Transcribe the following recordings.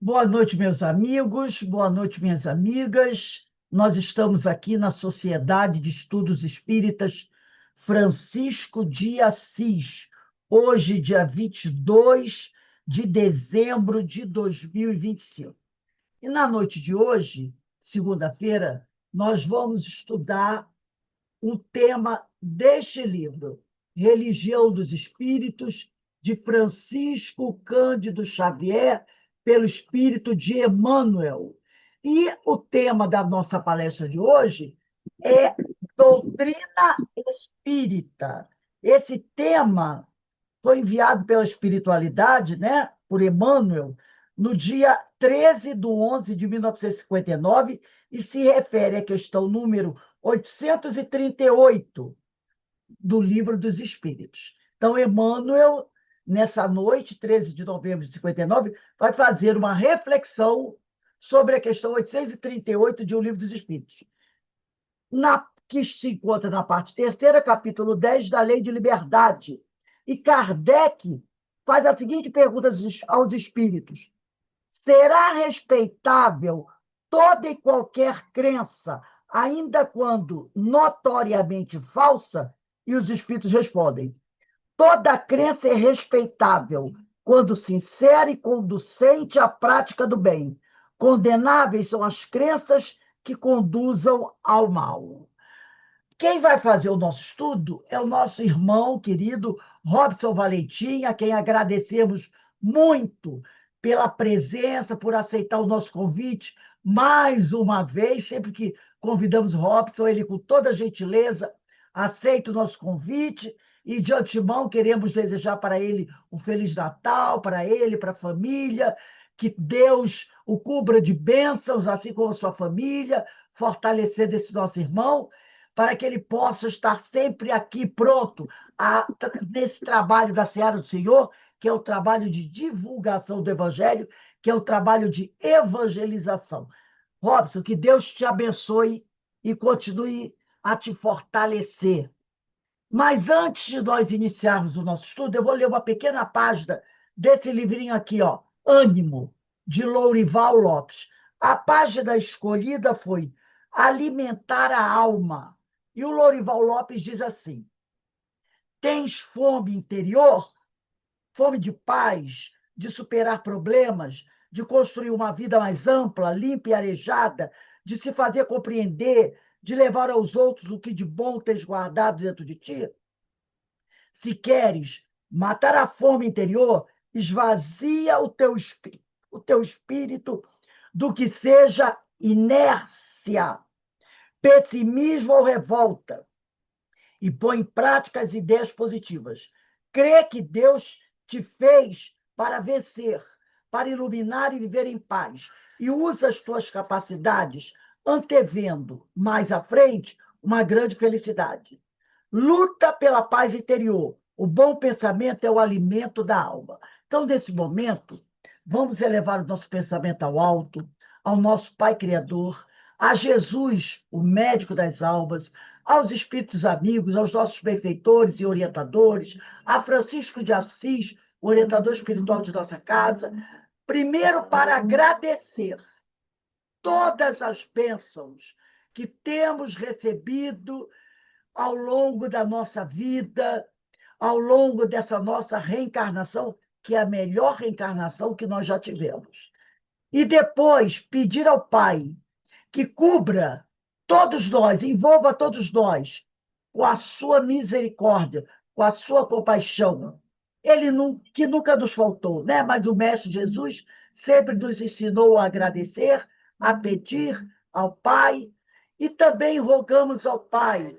Boa noite, meus amigos, boa noite, minhas amigas. Nós estamos aqui na Sociedade de Estudos Espíritas Francisco de Assis, hoje, dia 22 de dezembro de 2025. E na noite de hoje, segunda-feira, nós vamos estudar o tema deste livro, Religião dos Espíritos, de Francisco Cândido Xavier, pelo espírito de Emmanuel. E o tema da nossa palestra de hoje é doutrina espírita. Esse tema foi enviado pela espiritualidade, né, por Emmanuel, no dia 13 de 11 de 1959, e se refere à questão número 838 do Livro dos Espíritos. Então, Emmanuel, nessa noite, 13 de novembro de 59, vai fazer uma reflexão sobre a questão 838 de O Livro dos Espíritos, que se encontra na parte terceira, capítulo 10 da Lei de Liberdade. E Kardec faz a seguinte pergunta aos espíritos: será respeitável toda e qualquer crença, ainda quando notoriamente falsa? E os espíritos respondem: toda crença é respeitável quando sincera e conducente à prática do bem. Condenáveis são as crenças que conduzam ao mal. Quem vai fazer o nosso estudo é o nosso irmão querido Robson Valentim, a quem agradecemos muito pela presença, por aceitar o nosso convite mais uma vez. Sempre que convidamos o Robson, ele, com toda gentileza, aceita o nosso convite. E, de antemão, queremos desejar para ele um Feliz Natal, para ele, para a família, que Deus o cubra de bênçãos, assim como a sua família, fortalecendo esse nosso irmão, para que ele possa estar sempre aqui pronto nesse trabalho da Seara do Senhor, que é o trabalho de divulgação do Evangelho, que é o trabalho de evangelização. Robson, que Deus te abençoe e continue a te fortalecer. Mas antes de nós iniciarmos o nosso estudo, eu vou ler uma pequena página desse livrinho aqui, ó, Ânimo, de Lourival Lopes. A página escolhida foi Alimentar a Alma. E o Lourival Lopes diz assim: tens fome interior? Fome de paz, de superar problemas, de construir uma vida mais ampla, limpa e arejada, de se fazer compreender, de levar aos outros o que de bom tens guardado dentro de ti? Se queres matar a fome interior, esvazia o teu espírito do que seja inércia, pessimismo ou revolta, e põe em prática as ideias positivas. Crê que Deus te fez para vencer, para iluminar e viver em paz, e usa as tuas capacidades, antevendo mais à frente uma grande felicidade. Luta pela paz interior. O bom pensamento é o alimento da alma. Então, nesse momento, vamos elevar o nosso pensamento ao alto, ao nosso Pai Criador, a Jesus, o médico das almas, aos espíritos amigos, aos nossos benfeitores e orientadores, a Francisco de Assis, o orientador espiritual de nossa casa, primeiro para agradecer todas as bênçãos que temos recebido ao longo da nossa vida, ao longo dessa nossa reencarnação, que é a melhor reencarnação que nós já tivemos. E depois pedir ao Pai que cubra todos nós, envolva todos nós com a sua misericórdia, com a sua compaixão. Ele que nunca nos faltou, né? Mas o Mestre Jesus sempre nos ensinou a agradecer, a pedir ao Pai, e também rogamos ao Pai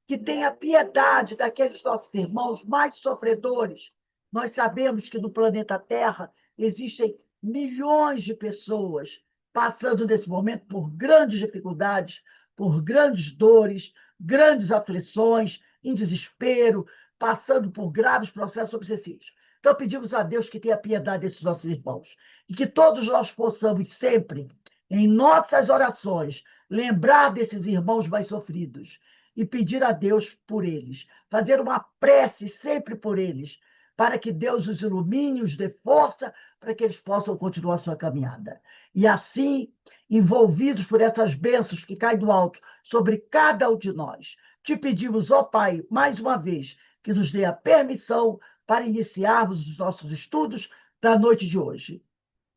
que tenha piedade daqueles nossos irmãos mais sofredores. Nós sabemos que no planeta Terra existem milhões de pessoas passando nesse momento por grandes dificuldades, por grandes dores, grandes aflições, em desespero, passando por graves processos obsessivos. Então, pedimos a Deus que tenha piedade desses nossos irmãos e que todos nós possamos sempre, em nossas orações, lembrar desses irmãos mais sofridos e pedir a Deus por eles, fazer uma prece sempre por eles, para que Deus os ilumine, os dê força, para que eles possam continuar sua caminhada. E assim, envolvidos por essas bênçãos que caem do alto sobre cada um de nós, te pedimos, ó Pai, mais uma vez, que nos dê a permissão para iniciarmos os nossos estudos da noite de hoje.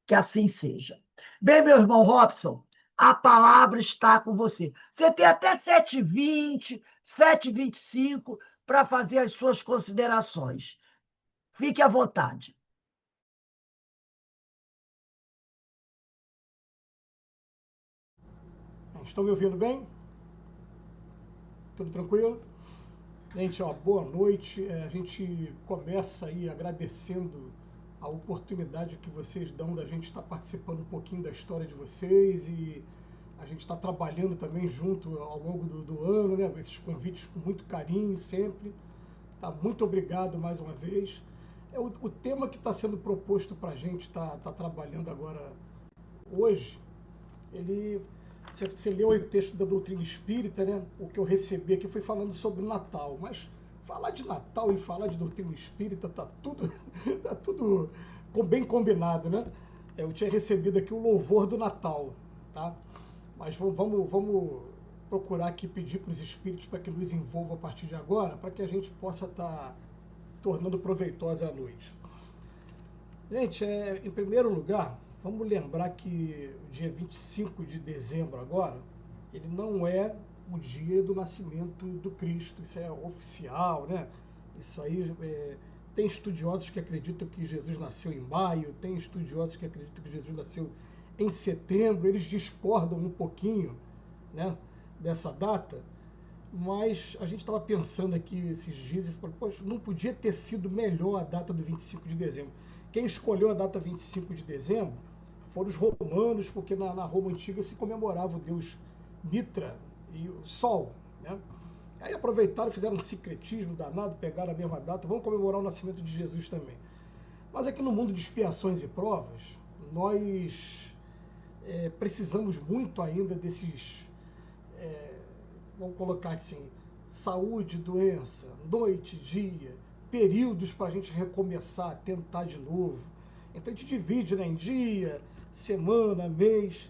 Que assim seja. Bem, meu irmão Robson, a palavra está com você. Você tem até 7h20, 7h25 para fazer as suas considerações. Fique à vontade. Estão me ouvindo bem? Tudo tranquilo? Gente, boa noite. A gente começa aí agradecendo a oportunidade que vocês dão da gente estar participando um pouquinho da história de vocês, e a gente está trabalhando também junto ao longo do ano, né? Esses convites com muito carinho sempre. Tá, muito obrigado mais uma vez. O tema que está sendo proposto para a gente estar trabalhando agora hoje, você leu aí o texto da doutrina espírita, né? O que eu recebi aqui foi falando sobre o Natal, mas falar de Natal e falar de doutrina espírita tá tudo bem combinado, né? Eu tinha recebido aqui o louvor do Natal, tá? Mas vamos procurar aqui pedir para os espíritos para que nos envolvam a partir de agora, para que a gente possa estar tornando proveitosa a noite. Gente, em primeiro lugar, vamos lembrar que o dia 25 de dezembro agora, ele não é o dia do nascimento do Cristo, isso é oficial, né? Isso aí, tem estudiosos que acreditam que Jesus nasceu em maio, tem estudiosos que acreditam que Jesus nasceu em setembro, eles discordam um pouquinho, né, dessa data, mas a gente estava pensando aqui esses dias e falou, poxa, não podia ter sido melhor a data do 25 de dezembro. Quem escolheu a data 25 de dezembro foram os romanos, porque na Roma Antiga se comemorava o deus Mitra e o Sol, né? Aí aproveitaram, fizeram um sincretismo danado, pegaram a mesma data, vamos comemorar o nascimento de Jesus também. Mas aqui no mundo de expiações e provas, nós precisamos muito ainda desses, vamos colocar assim, saúde, doença, noite, dia, períodos para a gente recomeçar, tentar de novo. Então a gente divide, né, em dia, semana, mês,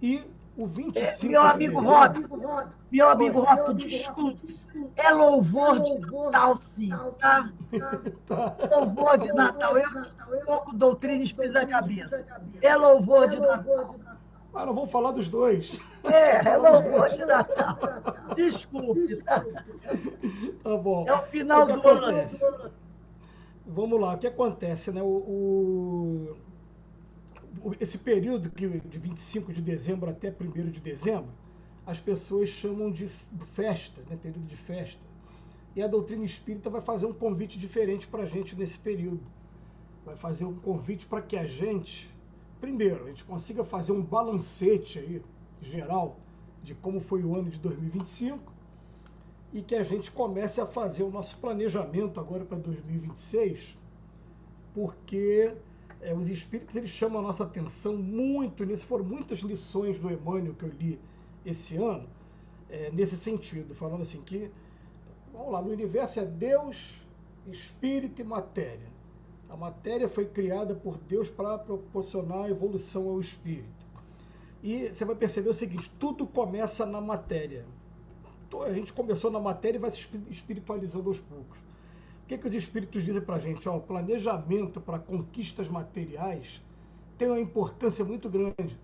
e o 25 Meu de amigo dezembro... Robson, desculpe. É louvor de Natal, sim, tá? Tá. Louvor de Natal. Eu estou com doutrina espírita na cabeça. É louvor de Natal. Ah, não vamos falar dos dois. É louvor de Natal. Desculpe, tá? Tá bom. É o Então, o final que do ano. acontece? Vamos lá, o que acontece, né? Esse período de 25 de dezembro até 1º de dezembro, as pessoas chamam de festa, né? Período de festa. E a doutrina espírita vai fazer um convite diferente para a gente nesse período. Vai fazer um convite para que a gente, primeiro, a gente consiga fazer um balancete aí, geral, de como foi o ano de 2025, e que a gente comece a fazer o nosso planejamento agora para 2026, porque os espíritos eles chamam a nossa atenção muito nisso. Foram muitas lições do Emmanuel que eu li esse ano, nesse sentido, falando assim que, vamos lá, no universo é Deus, espírito e matéria. A matéria foi criada por Deus para proporcionar a evolução ao espírito. E você vai perceber o seguinte, tudo começa na matéria. A gente começou na matéria e vai se espiritualizando aos poucos. O que os espíritos dizem para a gente? O planejamento para conquistas materiais tem uma importância muito grande.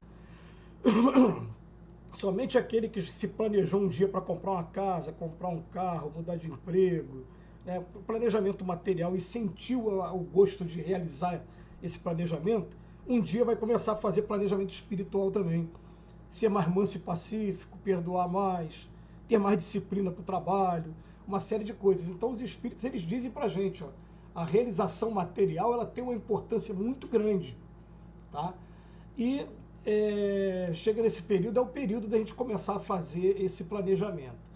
Somente aquele que se planejou um dia para comprar uma casa, comprar um carro, mudar de emprego, né, planejamento material, e sentiu o gosto de realizar esse planejamento, um dia vai começar a fazer planejamento espiritual também. Ser mais manso e pacífico, perdoar mais, ter mais disciplina para o trabalho, uma série de coisas. Então os espíritos eles dizem para a gente, a realização material ela tem uma importância muito grande, tá? E chega nesse período, é o período da gente começar a fazer esse planejamento.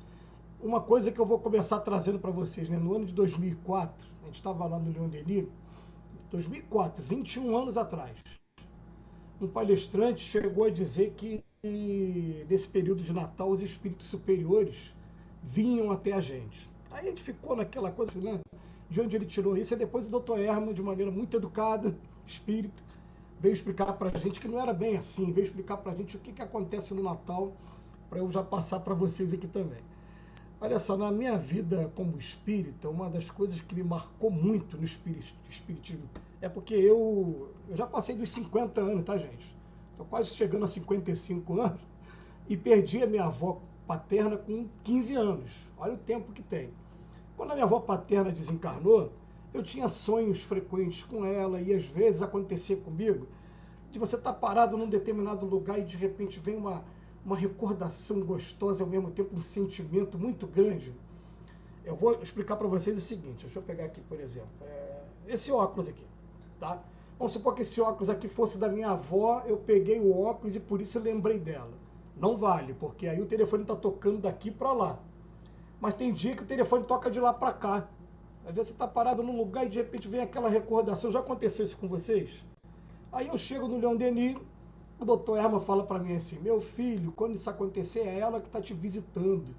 Uma coisa que eu vou começar trazendo para vocês, né? No ano de 2004, a gente estava lá no Leon Denis, 2004, 21 anos atrás, um palestrante chegou a dizer que nesse período de Natal os espíritos superiores vinham até a gente. Aí a gente ficou naquela coisa, né? de onde ele tirou isso. E depois o doutor Herman, de maneira muito educada, espírita, veio explicar para a gente que não era bem assim, veio explicar para a gente o que acontece no Natal, para eu já passar para vocês aqui também. Olha só, na minha vida como espírita, uma das coisas que me marcou muito no espiritismo é porque eu já passei dos 50 anos, tá, gente? Estou quase chegando a 55 anos e perdi a minha avó paterna com 15 anos. Olha o tempo que tem. Quando a minha avó paterna desencarnou, eu tinha sonhos frequentes com ela e às vezes acontecia comigo de você estar parado num determinado lugar e de repente vem uma recordação gostosa e ao mesmo tempo um sentimento muito grande. Eu vou explicar para vocês o seguinte, deixa eu pegar aqui, por exemplo, esse óculos aqui, tá? Vamos supor que esse óculos aqui fosse da minha avó, eu peguei o óculos e por isso eu lembrei dela. Não vale, porque aí o telefone está tocando daqui para lá. Mas tem dia que o telefone toca de lá para cá. Às vezes você está parado num lugar e de repente vem aquela recordação. Já aconteceu isso com vocês? Aí eu chego no Leon Denis, o doutor Herman fala para mim assim, meu filho, quando isso acontecer é ela que está te visitando.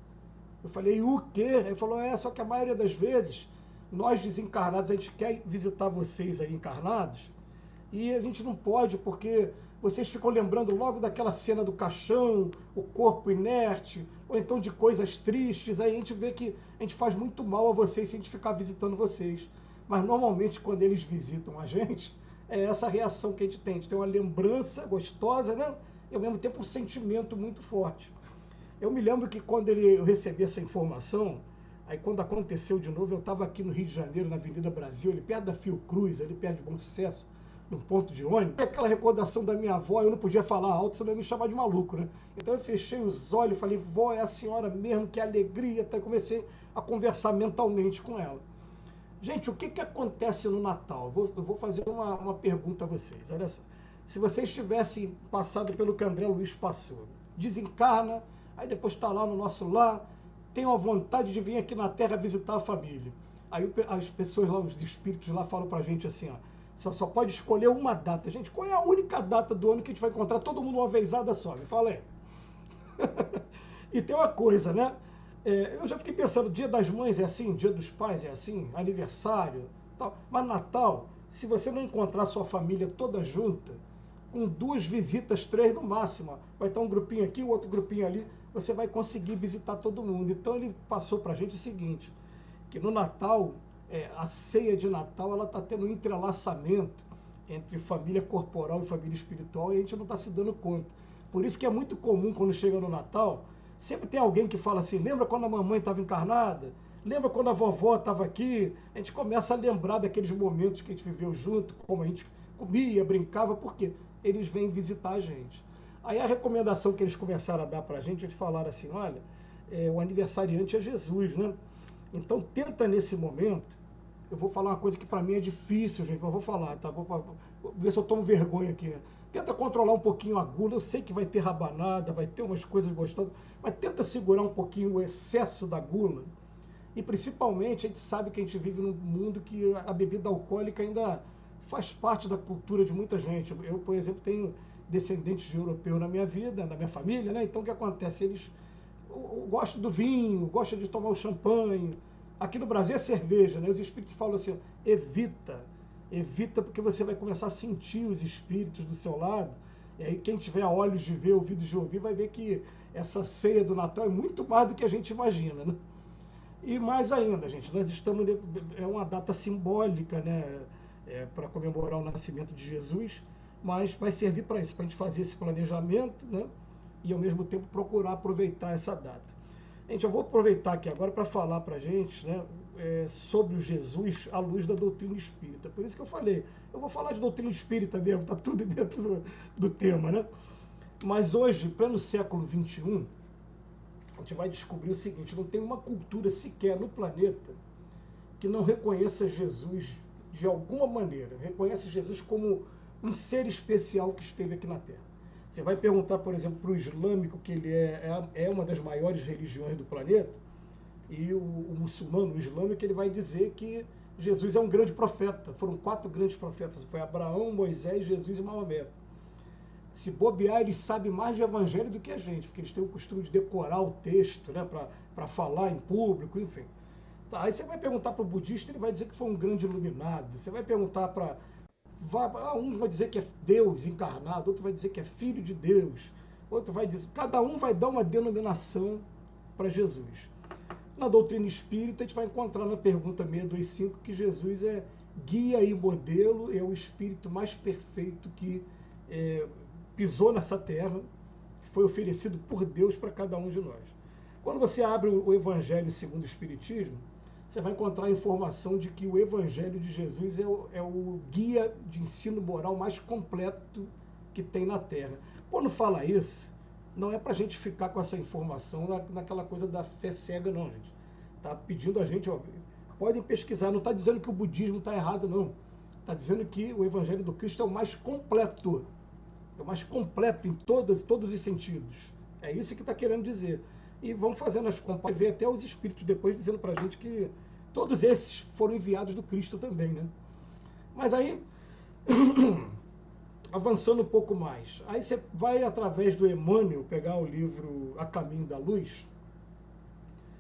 Eu falei, o quê? Ele falou, só que a maioria das vezes, nós desencarnados, a gente quer visitar vocês aí encarnados, e a gente não pode, porque vocês ficam lembrando logo daquela cena do caixão, o corpo inerte, ou então de coisas tristes, aí a gente vê que a gente faz muito mal a vocês se a gente ficar visitando vocês. Mas normalmente quando eles visitam a gente, é essa reação que a gente tem uma lembrança gostosa, né? E ao mesmo tempo um sentimento muito forte. Eu me lembro que quando eu recebi essa informação, aí quando aconteceu de novo, eu estava aqui no Rio de Janeiro, na Avenida Brasil, ali perto da Fiocruz, ali perto de Bom Sucesso, num ponto de ônibus. E aquela recordação da minha avó, eu não podia falar alto, senão ia me chamar de maluco, né? Então eu fechei os olhos e falei, vó, é a senhora mesmo, que alegria. Até comecei a conversar mentalmente com ela. Gente, o que acontece no Natal? Eu vou fazer uma pergunta a vocês. Olha só. Se vocês tivessem passado pelo que André Luiz passou, desencarna, aí depois está lá no nosso lar, tem a vontade de vir aqui na Terra visitar a família. Aí as pessoas lá, os espíritos lá falam pra gente assim, ó, só pode escolher uma data. Gente, qual é a única data do ano que a gente vai encontrar todo mundo uma vezada só? Me fala aí. E tem uma coisa, né? Eu já fiquei pensando, Dia das Mães é assim, Dia dos Pais é assim, aniversário, tal. Mas Natal, se você não encontrar sua família toda junta, com 2 visitas, 3 no máximo, vai estar um grupinho aqui, o outro grupinho ali, você vai conseguir visitar todo mundo. Então ele passou para a gente o seguinte, que no Natal, a ceia de Natal, ela está tendo um entrelaçamento entre família corporal e família espiritual, e a gente não está se dando conta. Por isso que é muito comum, quando chega no Natal, sempre tem alguém que fala assim, lembra quando a mamãe estava encarnada? Lembra quando a vovó estava aqui? A gente começa a lembrar daqueles momentos que a gente viveu junto, como a gente comia, brincava, porque eles vêm visitar a gente. Aí a recomendação que eles começaram a dar para a gente, eles falaram assim, olha, o aniversariante é Jesus, né? Então tenta nesse momento, eu vou falar uma coisa que para mim é difícil, gente, mas vou falar, tá? Vou ver se eu tomo vergonha aqui, né? Tenta controlar um pouquinho a gula, eu sei que vai ter rabanada, vai ter umas coisas gostosas, mas tenta segurar um pouquinho o excesso da gula. E principalmente a gente sabe que a gente vive num mundo que a bebida alcoólica ainda faz parte da cultura de muita gente. Eu, por exemplo, tenho descendentes de europeu na minha vida, na minha família, né? Então o que acontece? Eles gostam do vinho, gostam de tomar o champanhe. Aqui no Brasil é cerveja, né? Os espíritos falam assim, evita porque você vai começar a sentir os espíritos do seu lado. E aí quem tiver olhos de ver, ouvidos de ouvir, vai ver que essa ceia do Natal é muito mais do que a gente imagina, né? E mais ainda, gente, nós estamos, é uma data simbólica, né? Para comemorar o nascimento de Jesus, mas vai servir para isso, para a gente fazer esse planejamento, né? E ao mesmo tempo procurar aproveitar essa data. Gente, eu vou aproveitar aqui agora para falar para a gente, né, sobre o Jesus à luz da doutrina espírita. Por isso que eu falei, eu vou falar de doutrina espírita mesmo, está tudo dentro do tema, né? Mas hoje, pleno século XXI, a gente vai descobrir o seguinte, não tem uma cultura sequer no planeta que não reconheça Jesus de alguma maneira, reconhece Jesus como um ser especial que esteve aqui na Terra. Você vai perguntar, por exemplo, para o islâmico, que ele é uma das maiores religiões do planeta, e o muçulmano, o islâmico, ele vai dizer que Jesus é um grande profeta. Foram 4 grandes profetas, foi Abraão, Moisés, Jesus e Maomé. Se bobear, eles sabem mais de evangelho do que a gente, porque eles têm o costume de decorar o texto, né, para falar em público, enfim. Tá, aí você vai perguntar para o budista, ele vai dizer que foi um grande iluminado. Você vai perguntar para... Um vai dizer que é Deus encarnado, outro vai dizer que é filho de Deus, outro vai dizer... Cada um vai dar uma denominação para Jesus. Na doutrina espírita, a gente vai encontrar na pergunta 625 que Jesus é guia e modelo, é o espírito mais perfeito que pisou nessa terra, que foi oferecido por Deus para cada um de nós. Quando você abre o Evangelho segundo o Espiritismo, você vai encontrar a informação de que o Evangelho de Jesus é o guia de ensino moral mais completo que tem na Terra. Quando fala isso, não é para a gente ficar com essa informação naquela coisa da fé cega, não, gente. Está pedindo a gente, ó, podem pesquisar, não está dizendo que o budismo está errado, não. Está dizendo que o Evangelho do Cristo é o mais completo. É o mais completo em todos os sentidos. É isso que está querendo dizer. E vão fazendo as comparações, ver até os espíritos depois dizendo para a gente que todos esses foram enviados do Cristo também, né? Mas aí, avançando um pouco mais, aí você vai através do Emmanuel pegar o livro A Caminho da Luz,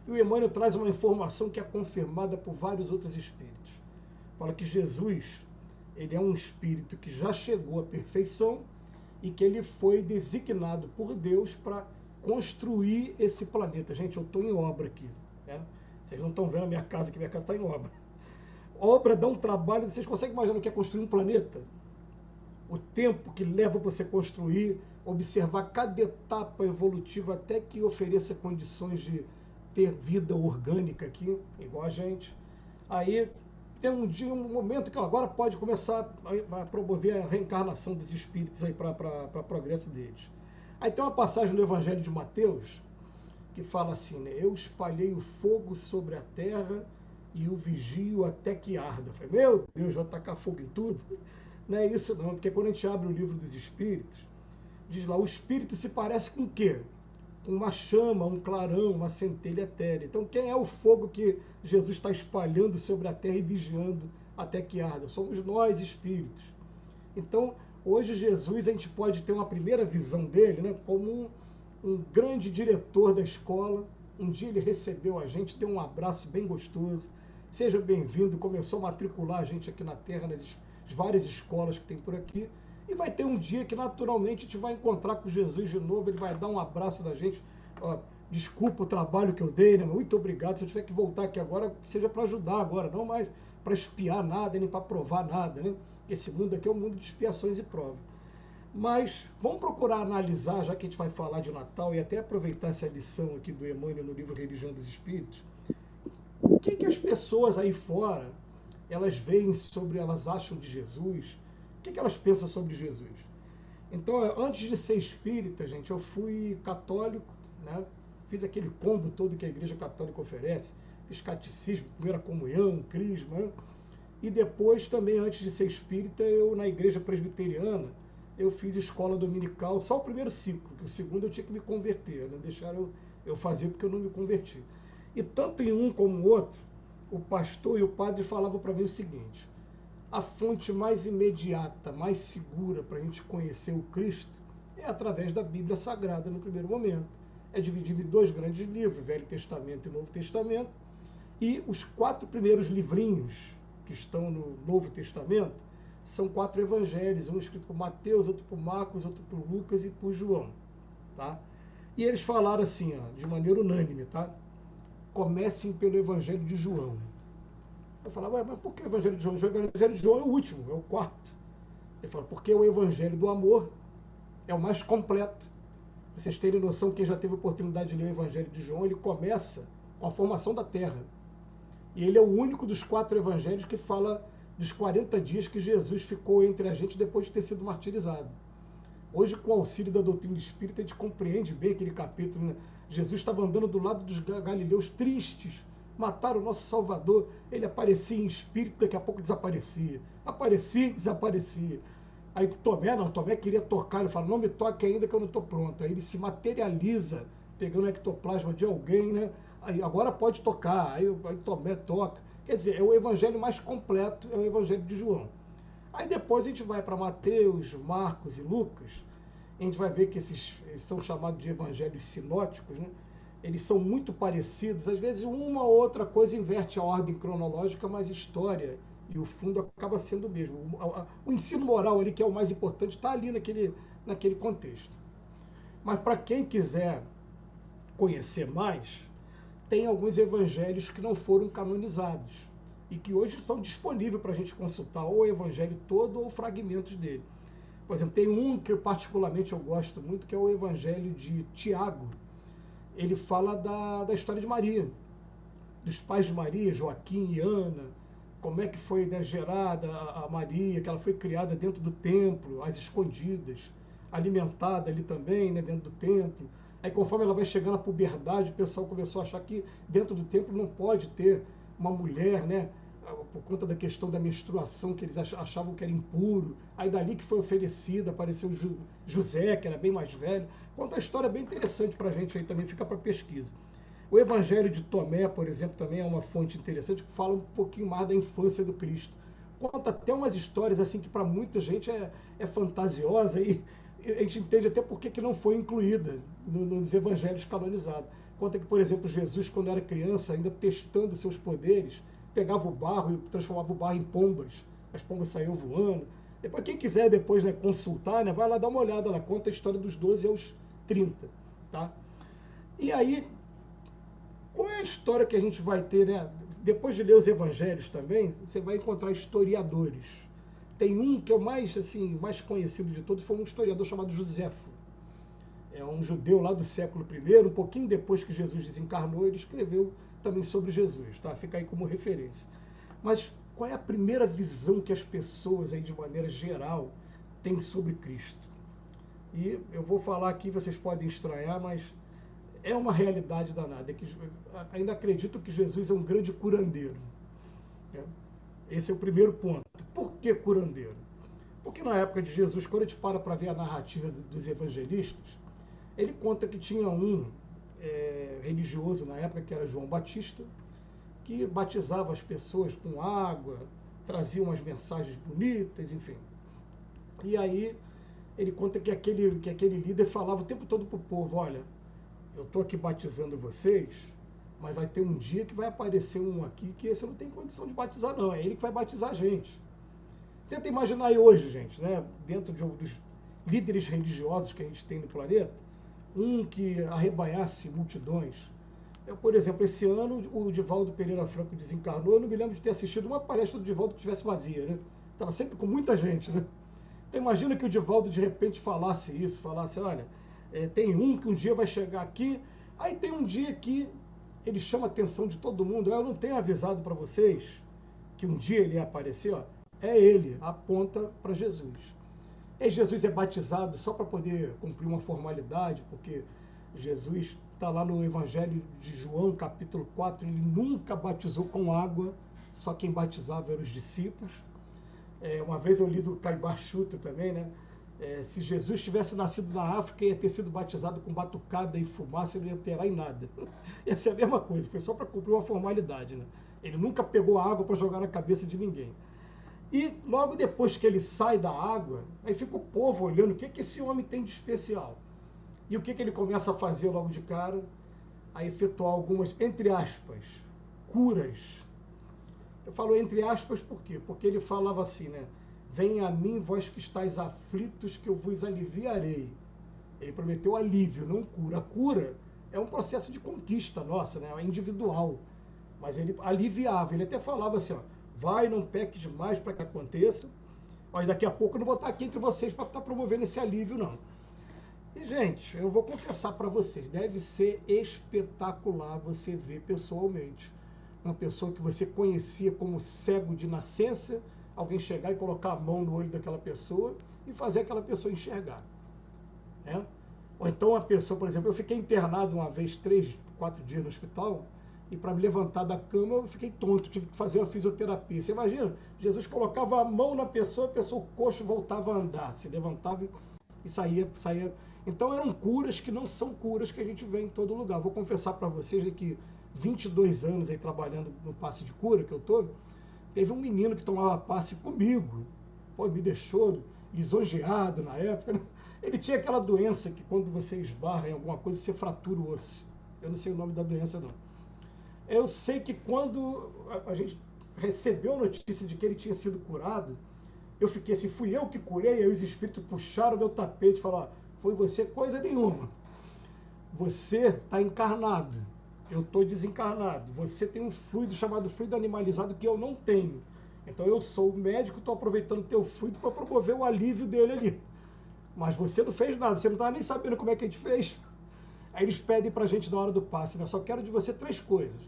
e o Emmanuel traz uma informação que é confirmada por vários outros espíritos. Fala que Jesus, ele é um espírito que já chegou à perfeição e que ele foi designado por Deus para construir esse planeta. Gente, eu estou em obra aqui, né? Vocês não estão vendo a minha casa, que minha casa está em obra. Obra dá um trabalho, vocês conseguem imaginar o que é construir um planeta? O tempo que leva para você construir, observar cada etapa evolutiva até que ofereça condições de ter vida orgânica aqui, igual a gente. Aí tem um momento que agora pode começar a promover a reencarnação dos espíritos aí para progresso deles. Aí tem uma passagem no Evangelho de Mateus que fala assim, né? Eu espalhei o fogo sobre a terra e o vigio até que arda. Eu falei, meu Deus, vai tacar fogo em tudo? Não é isso não, porque quando a gente abre o livro dos Espíritos, diz lá, o Espírito se parece com o quê? Com uma chama, um clarão, uma centelha etérea. Então quem é o fogo que Jesus está espalhando sobre a terra e vigiando até que arda? Somos nós, Espíritos. Então, hoje Jesus, a gente pode ter uma primeira visão dele, né, como um grande diretor da escola. Um dia ele recebeu a gente, deu um abraço bem gostoso. Seja bem-vindo, começou a matricular a gente aqui na Terra, nas várias escolas que tem por aqui. E vai ter um dia que naturalmente a gente vai encontrar com Jesus de novo, ele vai dar um abraço da gente. Ó, desculpa o trabalho que eu dei, né? Muito obrigado. Se eu tiver que voltar aqui agora, seja para ajudar agora, não mais para espiar nada, nem para provar nada, né? Esse mundo aqui é um mundo de expiações e provas. Mas vamos procurar analisar, já que a gente vai falar de Natal, e até aproveitar essa lição aqui do Emmanuel no livro Religião dos Espíritos, o que as pessoas aí fora, elas veem sobre, elas acham de Jesus, o que elas pensam sobre Jesus. Então, antes de ser espírita, gente, eu fui católico, né? Fiz aquele combo todo que a Igreja Católica oferece, fiz catecismo, primeira comunhão, crisma, né? E depois também, antes de ser espírita, eu na Igreja Presbiteriana, eu fiz escola dominical, só o primeiro ciclo, que o segundo eu tinha que me converter, não deixaram eu fazer porque eu não me converti. E tanto em um como no outro, o pastor e o padre falavam para mim o seguinte, a fonte mais imediata, mais segura para a gente conhecer o Cristo é através da Bíblia Sagrada no primeiro momento. É dividido em dois grandes livros, Velho Testamento e Novo Testamento, e os 4 primeiros livrinhos que estão no Novo Testamento são 4 evangelhos, um escrito por Mateus, outro por Marcos, outro por Lucas e por João. Tá? E eles falaram assim, ó, de maneira unânime, tá? Comecem pelo Evangelho de João. Eu falava, mas por que o Evangelho de João? O Evangelho de João é o último, é o 4º. Ele falou, porque o Evangelho do amor é o mais completo. Pra vocês terem noção, quem já teve a oportunidade de ler o Evangelho de João, ele começa com a formação da terra. E ele é o único dos 4 evangelhos que fala dos 40 dias que Jesus ficou entre a gente depois de ter sido martirizado. Hoje, com o auxílio da doutrina espírita, a gente compreende bem aquele capítulo, né? Jesus estava andando do lado dos galileus tristes, mataram o nosso Salvador, ele aparecia em espírito, daqui a pouco desaparecia. Aparecia e desaparecia. Aí Tomé queria tocar, ele fala, não me toque ainda que eu não estou pronto. Aí ele se materializa, pegando o ectoplasma de alguém, né? Aí, agora pode tocar, aí Tomé toca. Quer dizer, é o evangelho mais completo, é o Evangelho de João. Aí depois a gente vai para Mateus, Marcos e Lucas, a gente vai ver que esses são chamados de evangelhos sinóticos, né? eles são muito parecidos. Às vezes uma ou outra coisa inverte a ordem cronológica, mas a história e o fundo acaba sendo o mesmo. O ensino moral ali, que é o mais importante, está ali naquele contexto. Mas para quem quiser conhecer mais, tem alguns evangelhos que não foram canonizados e que hoje estão disponíveis para a gente consultar, ou o evangelho todo ou fragmentos dele. Por exemplo, tem um que particularmente eu gosto muito, que é o evangelho de Tiago. Ele fala da história de Maria, dos pais de Maria, Joaquim e Ana, como é que foi, né, gerada a Maria, que ela foi criada dentro do templo, às escondidas, alimentada ali também, né, dentro do templo. Aí conforme ela vai chegando à puberdade, o pessoal começou a achar que dentro do templo não pode ter uma mulher, né, por conta da questão da menstruação, que eles achavam que era impuro. Aí dali que foi oferecida, apareceu José, que era bem mais velho. Conta uma história bem interessante para a gente aí também, fica para pesquisa. O Evangelho de Tomé, por exemplo, também é uma fonte interessante, que fala um pouquinho mais da infância do Cristo. Conta até umas histórias assim que para muita gente é fantasiosa e a gente entende até por que não foi incluída nos evangelhos canonizados. Conta que, por exemplo, Jesus, quando era criança, ainda testando seus poderes, pegava o barro e transformava o barro em pombas. As pombas saíam voando. Depois, quem quiser depois, né, consultar, né, vai lá dar uma olhada. Ela conta a história dos 12 aos 30. Tá? E aí, qual é a história que a gente vai ter, né? Depois de ler os evangelhos também, você vai encontrar historiadores. Tem um que é o mais conhecido de todos, foi um historiador chamado Joséfo. É um judeu lá do século I, um pouquinho depois que Jesus desencarnou, ele escreveu também sobre Jesus, tá? Fica aí como referência. Mas qual é a primeira visão que as pessoas, aí, de maneira geral, têm sobre Cristo? E eu vou falar aqui, vocês podem estranhar, mas é uma realidade danada. É que ainda acredito que Jesus é um grande curandeiro. Né? Esse é o primeiro ponto. Por que curandeiro? Porque na época de Jesus, quando a gente para ver a narrativa dos evangelistas, ele conta que tinha um religioso na época, que era João Batista, que batizava as pessoas com água, trazia umas mensagens bonitas, enfim. E aí ele conta que aquele líder falava o tempo todo para o povo: olha, eu estou aqui batizando vocês, mas vai ter um dia que vai aparecer um aqui que esse não tem condição de batizar, não. É ele que vai batizar a gente. Tenta imaginar aí hoje, gente, né, dentro dos líderes religiosos que a gente tem no planeta, um que arrebanhasse multidões. Por exemplo, esse ano o Divaldo Pereira Franco desencarnou, eu não me lembro de ter assistido uma palestra do Divaldo que estivesse vazia, né? Estava sempre com muita gente, né? Então imagina que o Divaldo de repente falasse isso, falasse: olha, tem um que um dia vai chegar aqui, aí tem um dia que ele chama a atenção de todo mundo: eu não tenho avisado para vocês que um dia ele ia aparecer, ó. É ele, aponta para Jesus. E Jesus é batizado só para poder cumprir uma formalidade, porque Jesus está lá no Evangelho de João, capítulo 4, ele nunca batizou com água, só quem batizava eram os discípulos. Uma vez eu li do Caibar Schutter também, né? Se Jesus tivesse nascido na África, ia ter sido batizado com batucada e fumaça, ele não ia ter em nada. Essa é a mesma coisa, foi só para cumprir uma formalidade, né? Ele nunca pegou água para jogar na cabeça de ninguém. E logo depois que ele sai da água, aí fica o povo olhando o que esse homem tem de especial. E o que ele começa a fazer logo de cara? A efetuar algumas, entre aspas, curas. Eu falo entre aspas por quê? Porque ele falava assim, né? Venha a mim, vós que estáis aflitos, que eu vos aliviarei. Ele prometeu alívio, não cura. A cura é um processo de conquista nossa, né? É individual. Mas ele aliviava, ele até falava assim, ó: vai, não peque demais para que aconteça. Ó, e daqui a pouco eu não vou estar aqui entre vocês para estar promovendo esse alívio, não. E, gente, eu vou confessar para vocês, deve ser espetacular você ver pessoalmente uma pessoa que você conhecia como cego de nascença, alguém chegar e colocar a mão no olho daquela pessoa e fazer aquela pessoa enxergar. Né? Ou então a pessoa, por exemplo, eu fiquei internado uma vez, 3, 4 dias no hospital, e para me levantar da cama eu fiquei tonto, tive que fazer uma fisioterapia. Você imagina? Jesus colocava a mão na pessoa, a pessoa, o coxo voltava a andar, se levantava e saía. Então eram curas que não são curas que a gente vê em todo lugar. Vou confessar para vocês que 22 anos aí trabalhando no passe de cura que eu tô, teve um menino que tomava passe comigo. Pô, me deixou lisonjeado na época. Ele tinha aquela doença que quando você esbarra em alguma coisa, você fratura o osso. Eu não sei o nome da doença, não. Eu sei que quando a gente recebeu a notícia de que ele tinha sido curado, eu fiquei assim, fui eu que curei, aí os espíritos puxaram o meu tapete e falaram, foi você coisa nenhuma. Você está encarnado, eu estou desencarnado. Você tem um fluido chamado fluido animalizado que eu não tenho. Então eu sou o médico, estou aproveitando o teu fluido para promover o alívio dele ali. Mas você não fez nada, você não estava nem sabendo como é que a gente fez. Aí eles pedem para a gente na hora do passe, né? Só quero de você 3 coisas.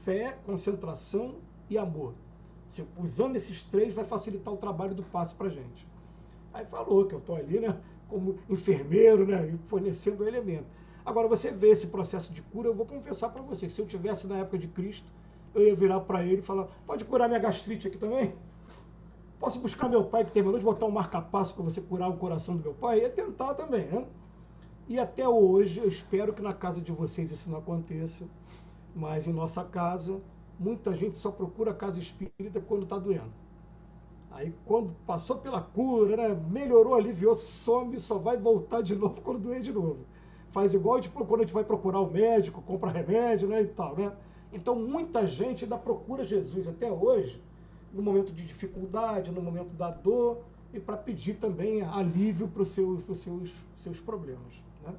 Fé, concentração e amor. Usando esses 3 vai facilitar o trabalho do passe para a gente. Aí falou que eu estou ali, né, como enfermeiro, né, fornecendo o elemento. Agora, você vê esse processo de cura, eu vou confessar para você, que se eu tivesse na época de Cristo, eu ia virar para ele e falar, pode curar minha gastrite aqui também? Posso buscar meu pai que terminou de botar um marca-passo para você curar o coração do meu pai? Ia tentar também, né? E até hoje, eu espero que na casa de vocês isso não aconteça, mas em nossa casa, muita gente só procura a casa espírita quando está doendo. Aí quando passou pela cura, né, melhorou, aliviou, some, só vai voltar de novo quando doer de novo. Faz igual tipo, quando a gente vai procurar o médico, compra remédio, né, e tal, né? Então muita gente ainda procura Jesus até hoje, no momento de dificuldade, no momento da dor, e para pedir também alívio para os seus problemas. Né?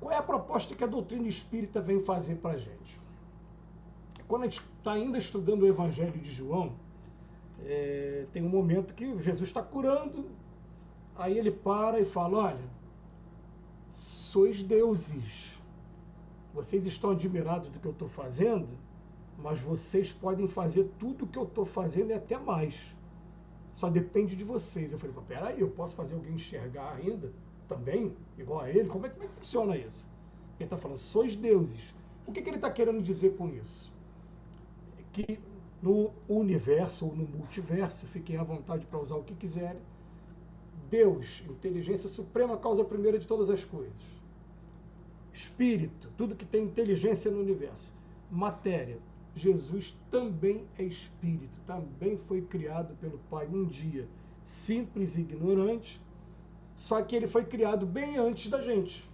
Qual é a proposta que a doutrina espírita vem fazer para a gente? Quando a gente está ainda estudando o Evangelho de João, tem um momento que Jesus está curando, aí ele para e fala, olha, sois deuses, vocês estão admirados do que eu estou fazendo, mas vocês podem fazer tudo o que eu estou fazendo e até mais. Só depende de vocês. Eu falei, peraí, eu posso fazer alguém enxergar ainda? Também? Igual a ele? Como é que funciona isso? Ele está falando, sois deuses. O que ele está querendo dizer com isso? Que no universo ou no multiverso, fiquem à vontade para usar o que quiserem, Deus, inteligência suprema, causa primeira de todas as coisas. Espírito, tudo que tem inteligência no universo. Matéria, Jesus também é espírito, também foi criado pelo Pai um dia, simples e ignorante, só que ele foi criado bem antes da gente.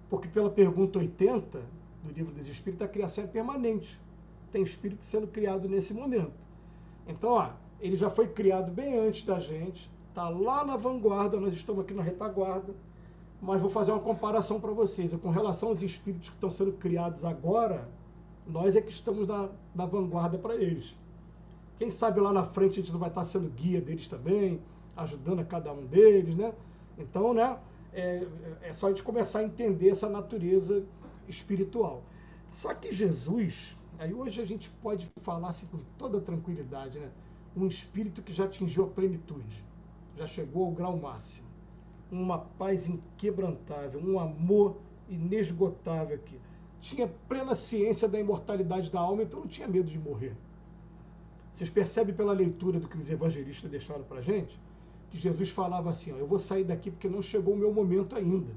Porque pela pergunta 80 do Livro dos Espíritos, a criação é permanente. Tem espírito sendo criado nesse momento. Então, ele já foi criado bem antes da gente, está lá na vanguarda, nós estamos aqui na retaguarda, mas vou fazer uma comparação para vocês. Com relação aos espíritos que estão sendo criados agora, nós é que estamos na vanguarda para eles. Quem sabe lá na frente a gente não vai estar sendo guia deles também, ajudando a cada um deles, né? Então, né, é só a gente começar a entender essa natureza espiritual. Só que Jesus, aí hoje a gente pode falar assim, com toda tranquilidade, né? Um espírito que já atingiu a plenitude, já chegou ao grau máximo. Uma paz inquebrantável, um amor inesgotável aqui. Tinha plena ciência da imortalidade da alma, então não tinha medo de morrer. Vocês percebem pela leitura do que os evangelistas deixaram para a gente, que Jesus falava assim, eu vou sair daqui porque não chegou o meu momento ainda.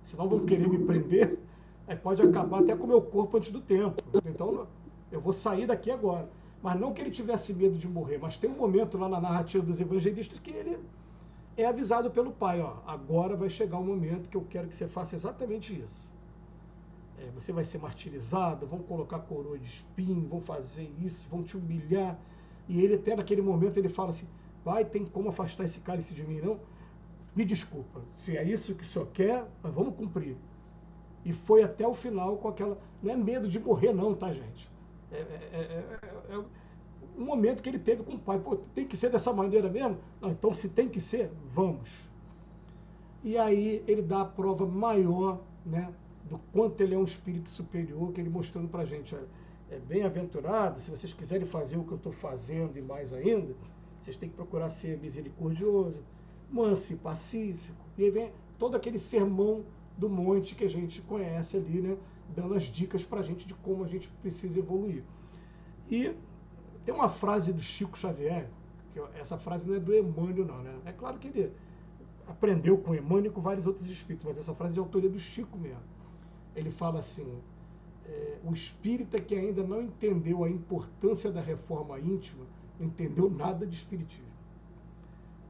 Senão vão querer me prender, aí pode acabar até com o meu corpo antes do tempo. Então eu vou sair daqui agora. Mas não que ele tivesse medo de morrer, mas tem um momento lá na narrativa dos evangelistas que ele é avisado pelo Pai, agora vai chegar o momento que eu quero que você faça exatamente isso. Você vai ser martirizado, vão colocar coroa de espinho, vão fazer isso, vão te humilhar. E ele até naquele momento ele fala assim, Pai, tem como afastar esse cálice de mim, não? Me desculpa, se é isso que o senhor quer, mas vamos cumprir. E foi até o final com aquela... Não é medo de morrer não, tá, gente? É um momento que ele teve com o Pai. Pô, tem que ser dessa maneira mesmo? Não, então se tem que ser, vamos. E aí ele dá a prova maior, né, do quanto ele é um espírito superior, que ele mostrando pra gente. Bem-aventurado, se vocês quiserem fazer o que eu estou fazendo e mais ainda, vocês têm que procurar ser misericordioso, manso e pacífico. E aí vem todo aquele sermão do monte que a gente conhece ali, né, dando as dicas pra gente de como a gente precisa evoluir. E tem uma frase do Chico Xavier, que essa frase não é do Emmanuel não, né? É claro que ele aprendeu com Emmanuel e com vários outros espíritos, mas essa frase é de autoria do Chico mesmo. Ele fala assim, o espírita que ainda não entendeu a importância da reforma íntima, não entendeu nada de espiritismo.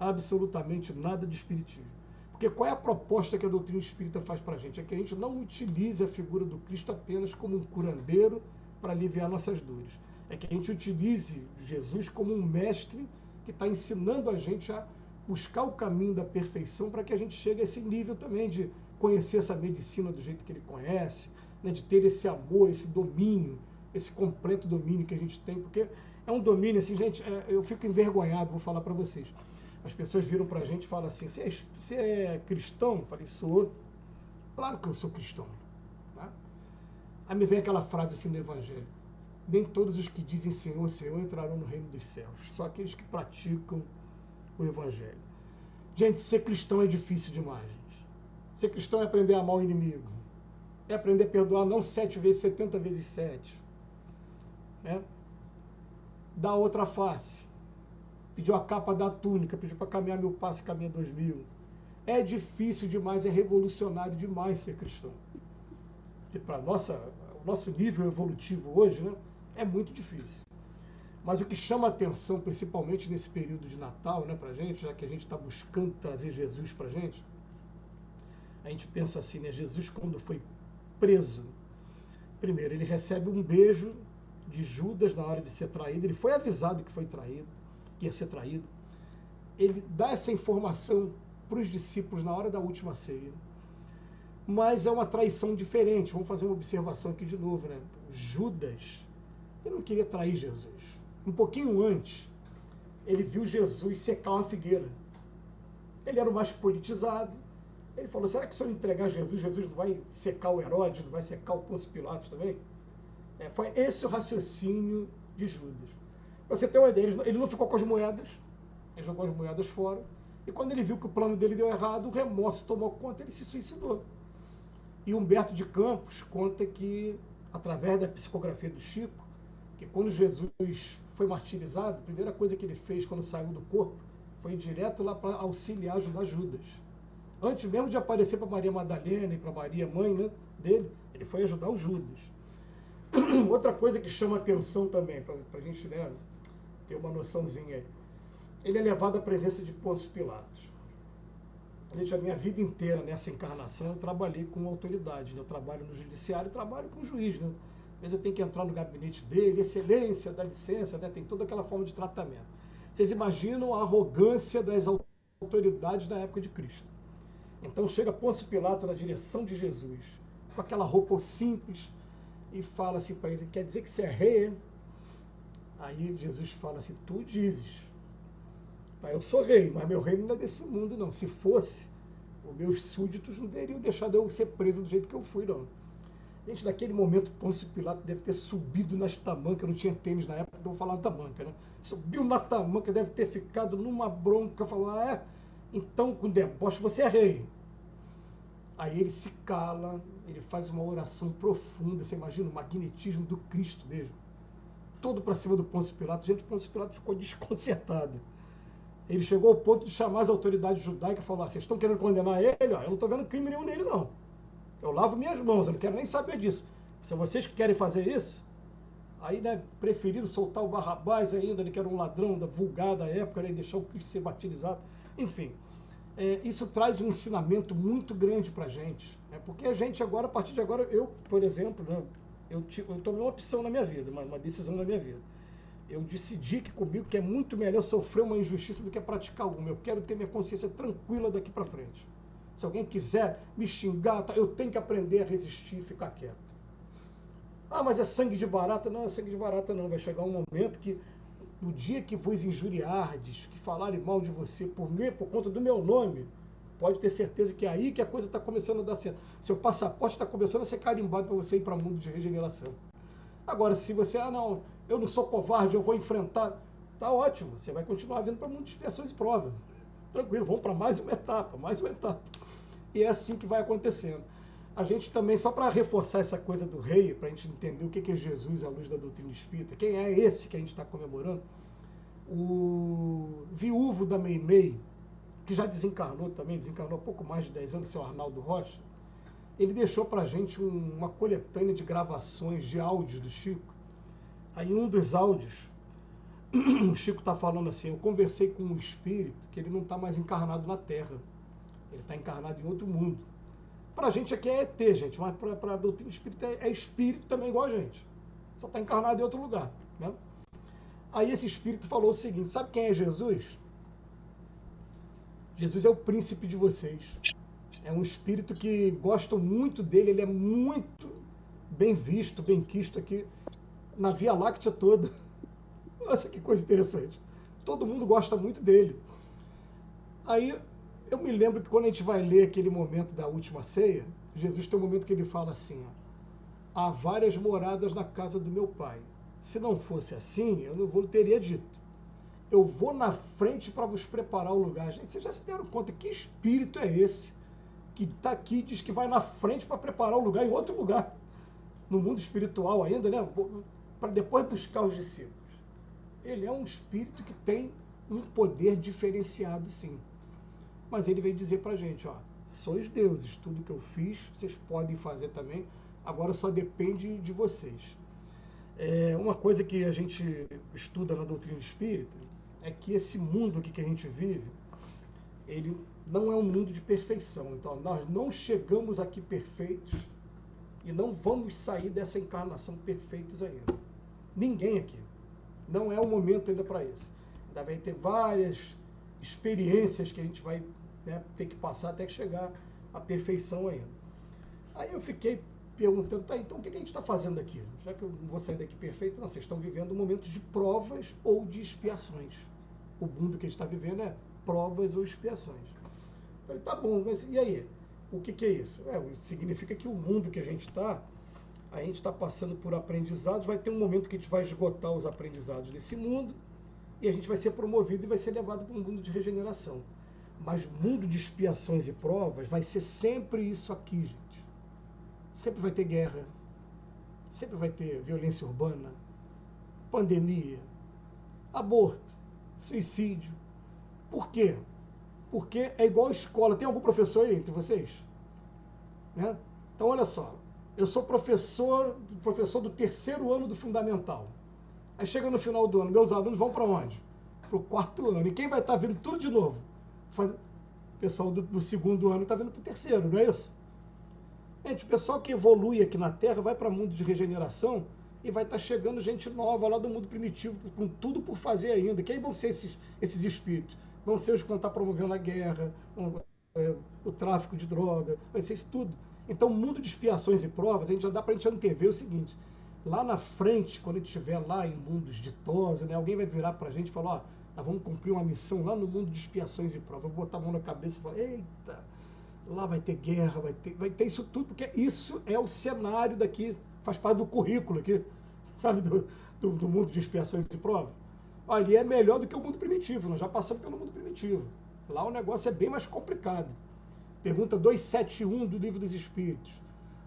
Absolutamente nada de espiritismo. Porque qual é a proposta que a doutrina espírita faz para a gente? É que a gente não utilize a figura do Cristo apenas como um curandeiro para aliviar nossas dores. É que a gente utilize Jesus como um mestre que está ensinando a gente a buscar o caminho da perfeição para que a gente chegue a esse nível também de conhecer essa medicina do jeito que ele conhece, né, de ter esse amor, esse domínio, esse completo domínio que a gente tem, porque é um domínio, assim, gente, eu fico envergonhado, vou falar para vocês. As pessoas viram para a gente e falam assim, você é cristão? Eu falei, sou. Claro que eu sou cristão. Tá? Aí me vem aquela frase assim no Evangelho, nem todos os que dizem Senhor, Senhor entrarão no reino dos céus, só aqueles que praticam o Evangelho. Gente, ser cristão é difícil demais, gente. Ser cristão é aprender a amar o inimigo, é aprender a perdoar não 7 vezes, 70 vezes 7. Né? Dar outra face. Pediu a capa da túnica, pediu para caminhar 1000 passos e caminhar 2000. É difícil demais, é revolucionário demais ser cristão. E para o nosso nível evolutivo hoje, né, é muito difícil. Mas o que chama a atenção, principalmente nesse período de Natal, né, para a gente, já que a gente está buscando trazer Jesus para a gente pensa assim, né, Jesus quando foi preso, primeiro ele recebe um beijo de Judas na hora de ser traído, ele foi avisado que foi traído, que ia ser traído. Ele dá essa informação para os discípulos na hora da última ceia. Mas é uma traição diferente. Vamos fazer uma observação aqui de novo, né? Judas, ele não queria trair Jesus. Um pouquinho antes, ele viu Jesus secar uma figueira. Ele era o mais politizado. Ele falou, será que se eu entregar Jesus, Jesus não vai secar o Herodes, não vai secar o Pôncio Pilatos também? Foi esse o raciocínio de Judas. Pra você ter uma ideia, ele não ficou com as moedas, ele jogou as moedas fora, e quando ele viu que o plano dele deu errado, o remorso tomou conta, ele se suicidou. E Humberto de Campos conta que, através da psicografia do Chico, que quando Jesus foi martirizado, a primeira coisa que ele fez quando saiu do corpo foi ir direto lá para auxiliar, ajudar Judas. Antes mesmo de aparecer para Maria Madalena e para Maria, mãe, né, dele, ele foi ajudar o Judas. Outra coisa que chama atenção também, para a gente, né, ter uma noçãozinha aí, ele é levado à presença de Pôncio Pilatos. Gente, a minha vida inteira nessa encarnação eu trabalhei com autoridade, né? Eu trabalho no judiciário e trabalho com o juiz, né? Às vezes eu tenho que entrar no gabinete dele, excelência, dá licença, né? Tem toda aquela forma de tratamento. Vocês imaginam a arrogância das autoridades na época de Cristo. Então chega Pôncio Pilatos na direção de Jesus, com aquela roupa simples, e fala assim para ele, quer dizer que você é rei? Aí Jesus fala assim, tu dizes. Eu sou rei, mas meu reino não é desse mundo, não. Se fosse, os meus súditos não teriam deixado eu ser preso do jeito que eu fui, não. Gente, naquele momento, Pôncio Pilatos deve ter subido nas tamancas, não tinha tênis na época, então vou falar na tamanca, né? Subiu na tamanca, deve ter ficado numa bronca, falou, então com deboche você é rei. Aí ele se cala, ele faz uma oração profunda, você imagina o magnetismo do Cristo mesmo. Todo para cima do Pôncio Pilatos. Gente, o Pôncio Pilatos ficou desconcertado. Ele chegou ao ponto de chamar as autoridades judaicas e falar, vocês estão querendo condenar ele? Eu não estou vendo crime nenhum nele, não. Eu lavo minhas mãos, eu não quero nem saber disso. Se vocês querem fazer isso, aí, né, preferiram soltar o Barrabás ainda, que era um ladrão vulgar da época, né, e deixar o Cristo ser martirizado. Enfim, isso traz um ensinamento muito grande para a gente. Né, porque a gente agora, a partir de agora, eu, por exemplo, né, eu tomei uma opção na minha vida, uma decisão na minha vida. Eu decidi que comigo que é muito melhor sofrer uma injustiça do que praticar uma. Eu quero ter minha consciência tranquila daqui para frente. Se alguém quiser me xingar, eu tenho que aprender a resistir e ficar quieto. Mas é sangue de barata? Não é sangue de barata não. Vai chegar um momento que, no dia que vos injuriardes, que falarem mal de você por conta do meu nome, pode ter certeza que é aí que a coisa está começando a dar certo. Seu passaporte está começando a ser carimbado para você ir para o mundo de regeneração. Agora, se você, não, eu não sou covarde, eu vou enfrentar, tá ótimo, você vai continuar vindo para o mundo de expiações e provas. Tranquilo, vamos para mais uma etapa, mais uma etapa. E é assim que vai acontecendo. A gente também, só para reforçar essa coisa do rei, para a gente entender o que é Jesus à luz da doutrina espírita, quem é esse que a gente está comemorando? O viúvo da Meimei, que já desencarnou também, desencarnou há pouco mais de 10 anos, seu Arnaldo Rocha, ele deixou para a gente uma coletânea de gravações de áudios do Chico. Aí um dos áudios, o Chico está falando assim, eu conversei com um espírito que ele não está mais encarnado na Terra. Ele está encarnado em outro mundo. Para a gente aqui é ET, gente, mas para a doutrina espírita é espírito também igual a gente. Só está encarnado em outro lugar. Né? Aí esse espírito falou o seguinte: sabe quem é Jesus? Jesus é o príncipe de vocês. É um espírito que gostam muito dele, ele é muito bem visto, bem quisto aqui na Via Láctea toda. Nossa, que coisa interessante. Todo mundo gosta muito dele. Aí eu me lembro que quando a gente vai ler aquele momento da última ceia, Jesus tem um momento que ele fala assim: ó, há várias moradas na casa do meu pai. Se não fosse assim, eu não teria dito. Eu vou na frente para vos preparar o lugar. Gente, vocês já se deram conta que espírito é esse que está aqui, diz que vai na frente para preparar o lugar em outro lugar, no mundo espiritual ainda, né? Para depois buscar os discípulos. Ele é um espírito que tem um poder diferenciado, sim. Mas ele veio dizer para a gente, ó, sois deuses, tudo que eu fiz, vocês podem fazer também, agora só depende de vocês. Uma coisa que a gente estuda na doutrina espírita é que esse mundo aqui que a gente vive, ele não é um mundo de perfeição. Então, nós não chegamos aqui perfeitos e não vamos sair dessa encarnação perfeitos ainda. Ninguém aqui. Não é o momento ainda para isso. Ainda vai ter várias experiências que a gente vai, né, ter que passar até chegar à perfeição ainda. Aí eu fiquei perguntando, tá, então o que a gente está fazendo aqui? Já que eu não vou sair daqui perfeito, não, vocês estão vivendo momentos de provas ou de expiações. O mundo que a gente está vivendo é provas ou expiações. Eu falei, tá bom, mas e aí? O que é isso? Significa que o mundo que a gente está passando por aprendizados, vai ter um momento que a gente vai esgotar os aprendizados desse mundo e a gente vai ser promovido e vai ser levado para um mundo de regeneração. Mas mundo de expiações e provas vai ser sempre isso aqui, gente. Sempre vai ter guerra, sempre vai ter violência urbana, pandemia, aborto, suicídio. Por quê? Porque é igual a escola. Tem algum professor aí entre vocês? Né? Então, olha só. Eu sou professor do terceiro ano do fundamental. Aí chega no final do ano, meus alunos vão para onde? Para o quarto ano. E quem vai estar vendo tudo de novo? O pessoal do segundo ano está vindo para o terceiro, não é isso? Gente, o pessoal que evolui aqui na Terra vai para o mundo de regeneração e vai estar chegando gente nova lá do mundo primitivo, com tudo por fazer ainda. Quem vão ser esses espíritos? Vão ser os que vão estar promovendo a guerra, o tráfico de droga, vai ser isso tudo. Então, o mundo de expiações e provas, a gente já dá para a gente antever o seguinte: lá na frente, quando a gente estiver lá em mundos ditosos, né, alguém vai virar para a gente e falar: ó, nós vamos cumprir uma missão lá no mundo de expiações e provas. Eu vou botar a mão na cabeça e falar: eita, lá vai ter guerra, vai ter isso tudo, porque isso é o cenário daqui, faz parte do currículo aqui, sabe, do mundo de expiações e provas. Ali é melhor do que o mundo primitivo, nós já passamos pelo mundo primitivo. Lá o negócio é bem mais complicado. Pergunta 271 do Livro dos Espíritos.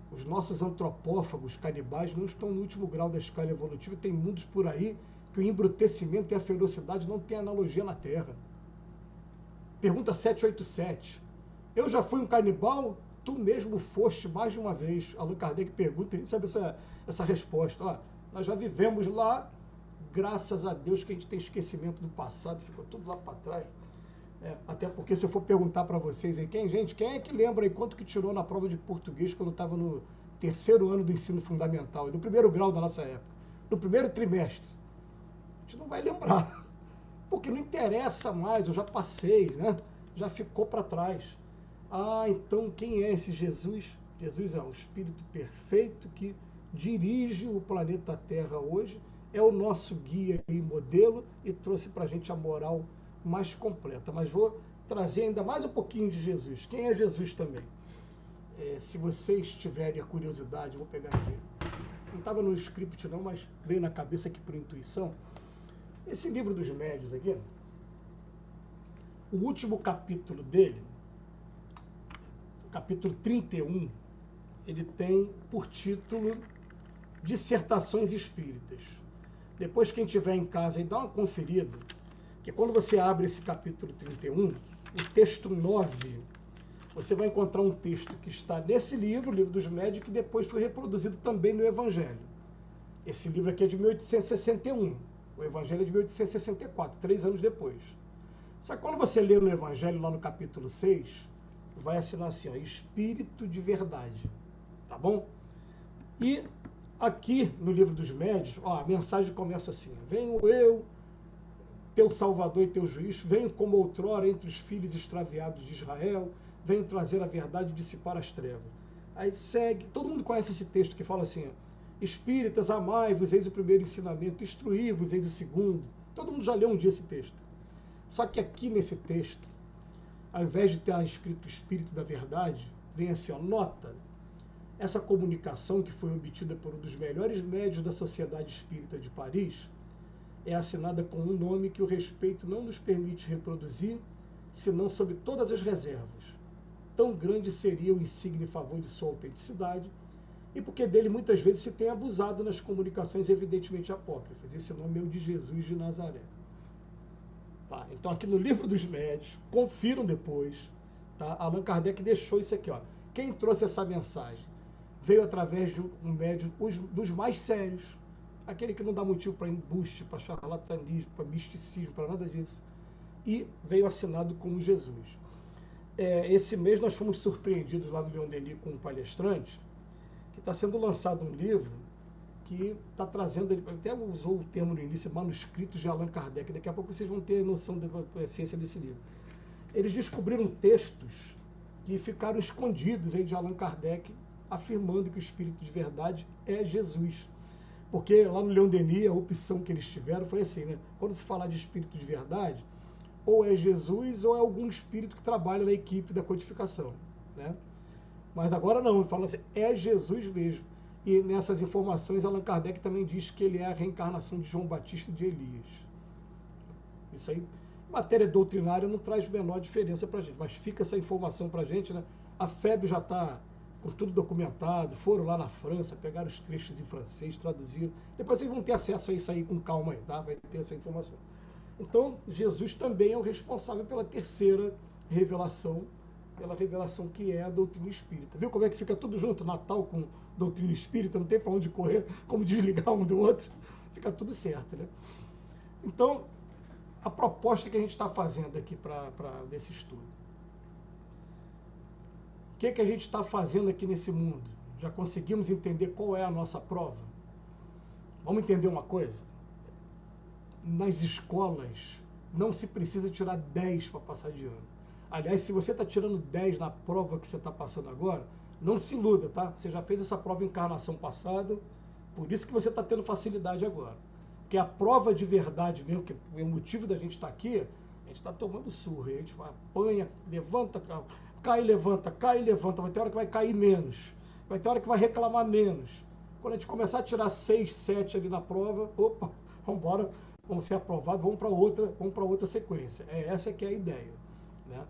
Os nossos antropófagos canibais não estão no último grau da escala evolutiva, tem mundos por aí que o embrutecimento e a ferocidade não têm analogia na Terra. Pergunta 787. Eu já fui um canibal? Tu mesmo foste mais de uma vez. Allan Kardec pergunta, e sabe essa resposta. Ó, nós já vivemos lá, graças a Deus que a gente tem esquecimento do passado, ficou tudo lá para trás. Até porque se eu for perguntar para vocês aí, quem é que lembra aí quanto que tirou na prova de português quando estava no terceiro ano do ensino fundamental, do primeiro grau da nossa época, no primeiro trimestre? A gente não vai lembrar, porque não interessa mais, eu já passei, né? Já ficou para trás. Ah, então quem é esse Jesus? Jesus é um espírito perfeito que dirige o planeta Terra hoje, é o nosso guia e modelo e trouxe para a gente a moral mais completa. Mas vou trazer ainda mais um pouquinho de Jesus. Quem é Jesus também? Se vocês tiverem a curiosidade, vou pegar aqui. Não estava no script não, mas veio na cabeça aqui por intuição. Esse livro dos médiuns aqui, o último capítulo dele, capítulo 31, ele tem por título Dissertações Espíritas. Depois, quem estiver em casa e dá uma conferida, que quando você abre esse capítulo 31, o texto 9, você vai encontrar um texto que está nesse livro, o Livro dos Médiuns, que depois foi reproduzido também no Evangelho. Esse livro aqui é de 1861, o Evangelho é de 1864, 3 anos depois. Só que quando você lê no Evangelho, lá no capítulo 6, vai assinar assim, ó, Espírito de Verdade, tá bom? E aqui no Livro dos Médiuns, ó, a mensagem começa assim: venho eu, teu Salvador e teu Juiz, venho como outrora entre os filhos extraviados de Israel, venho trazer a verdade e dissipar as trevas. Aí segue, todo mundo conhece esse texto que fala assim, ó, Espíritas, amai-vos, eis o primeiro ensinamento, instruí-vos, eis o segundo. Todo mundo já leu um dia esse texto. Só que aqui nesse texto, ao invés de ter escrito Espírito da Verdade, vem assim, ó, nota, essa comunicação que foi obtida por um dos melhores médiuns da Sociedade Espírita de Paris é assinada com um nome que o respeito não nos permite reproduzir, senão sob todas as reservas. Tão grande seria o insígne favor de sua autenticidade, e porque dele muitas vezes se tem abusado nas comunicações evidentemente apócrifas. Esse nome é o de Jesus de Nazaré. Tá? Então aqui no Livro dos Médiuns, confiram depois, tá? Allan Kardec deixou isso aqui, ó. Quem trouxe essa mensagem veio através de um médium dos mais sérios, aquele que não dá motivo para embuste, para charlatanismo, para misticismo, para nada disso, e veio assinado como Jesus. Esse mês nós fomos surpreendidos lá no Leon Denis com um palestrante, que está sendo lançado um livro que está trazendo, ele até usou o termo no início, manuscritos de Allan Kardec, daqui a pouco vocês vão ter noção da essência desse livro. Eles descobriram textos que ficaram escondidos aí de Allan Kardec, afirmando que o Espírito de Verdade é Jesus. Porque lá no Leon Denis, a opção que eles tiveram foi assim, né? Quando se falar de Espírito de Verdade, ou é Jesus ou é algum espírito que trabalha na equipe da codificação, né? Mas agora não, ele fala assim, é Jesus mesmo. E nessas informações, Allan Kardec também diz que ele é a reencarnação de João Batista e de Elias. Isso aí, matéria doutrinária não traz menor diferença para a gente, mas fica essa informação para a gente, né? A FEB já está com tudo documentado, foram lá na França, pegaram os trechos em francês, traduziram. Depois vocês vão ter acesso a isso aí com calma aí, tá? Vai ter essa informação. Então, Jesus também é o responsável pela terceira revelação, pela revelação que é a doutrina espírita. Viu como é que fica tudo junto? Natal com doutrina espírita, não tem para onde correr, como desligar um do outro, fica tudo certo, né? Então, a proposta que a gente está fazendo aqui desse estudo. O que a gente está fazendo aqui nesse mundo? Já conseguimos entender qual é a nossa prova? Vamos entender uma coisa? Nas escolas, não se precisa tirar 10 para passar de ano. Aliás, se você está tirando 10 na prova que você está passando agora, não se iluda, tá? Você já fez essa prova em encarnação passada, por isso que você está tendo facilidade agora. Porque a prova de verdade mesmo, que é o motivo da gente estar aqui, a gente está tomando surra, a gente apanha, levanta, cai, levanta, vai ter hora que vai cair menos, vai ter hora que vai reclamar menos. Quando a gente começar a tirar 6, 7 ali na prova, opa, vamos embora, vamos ser aprovados, vamos para outra sequência. Essa que é a ideia, né?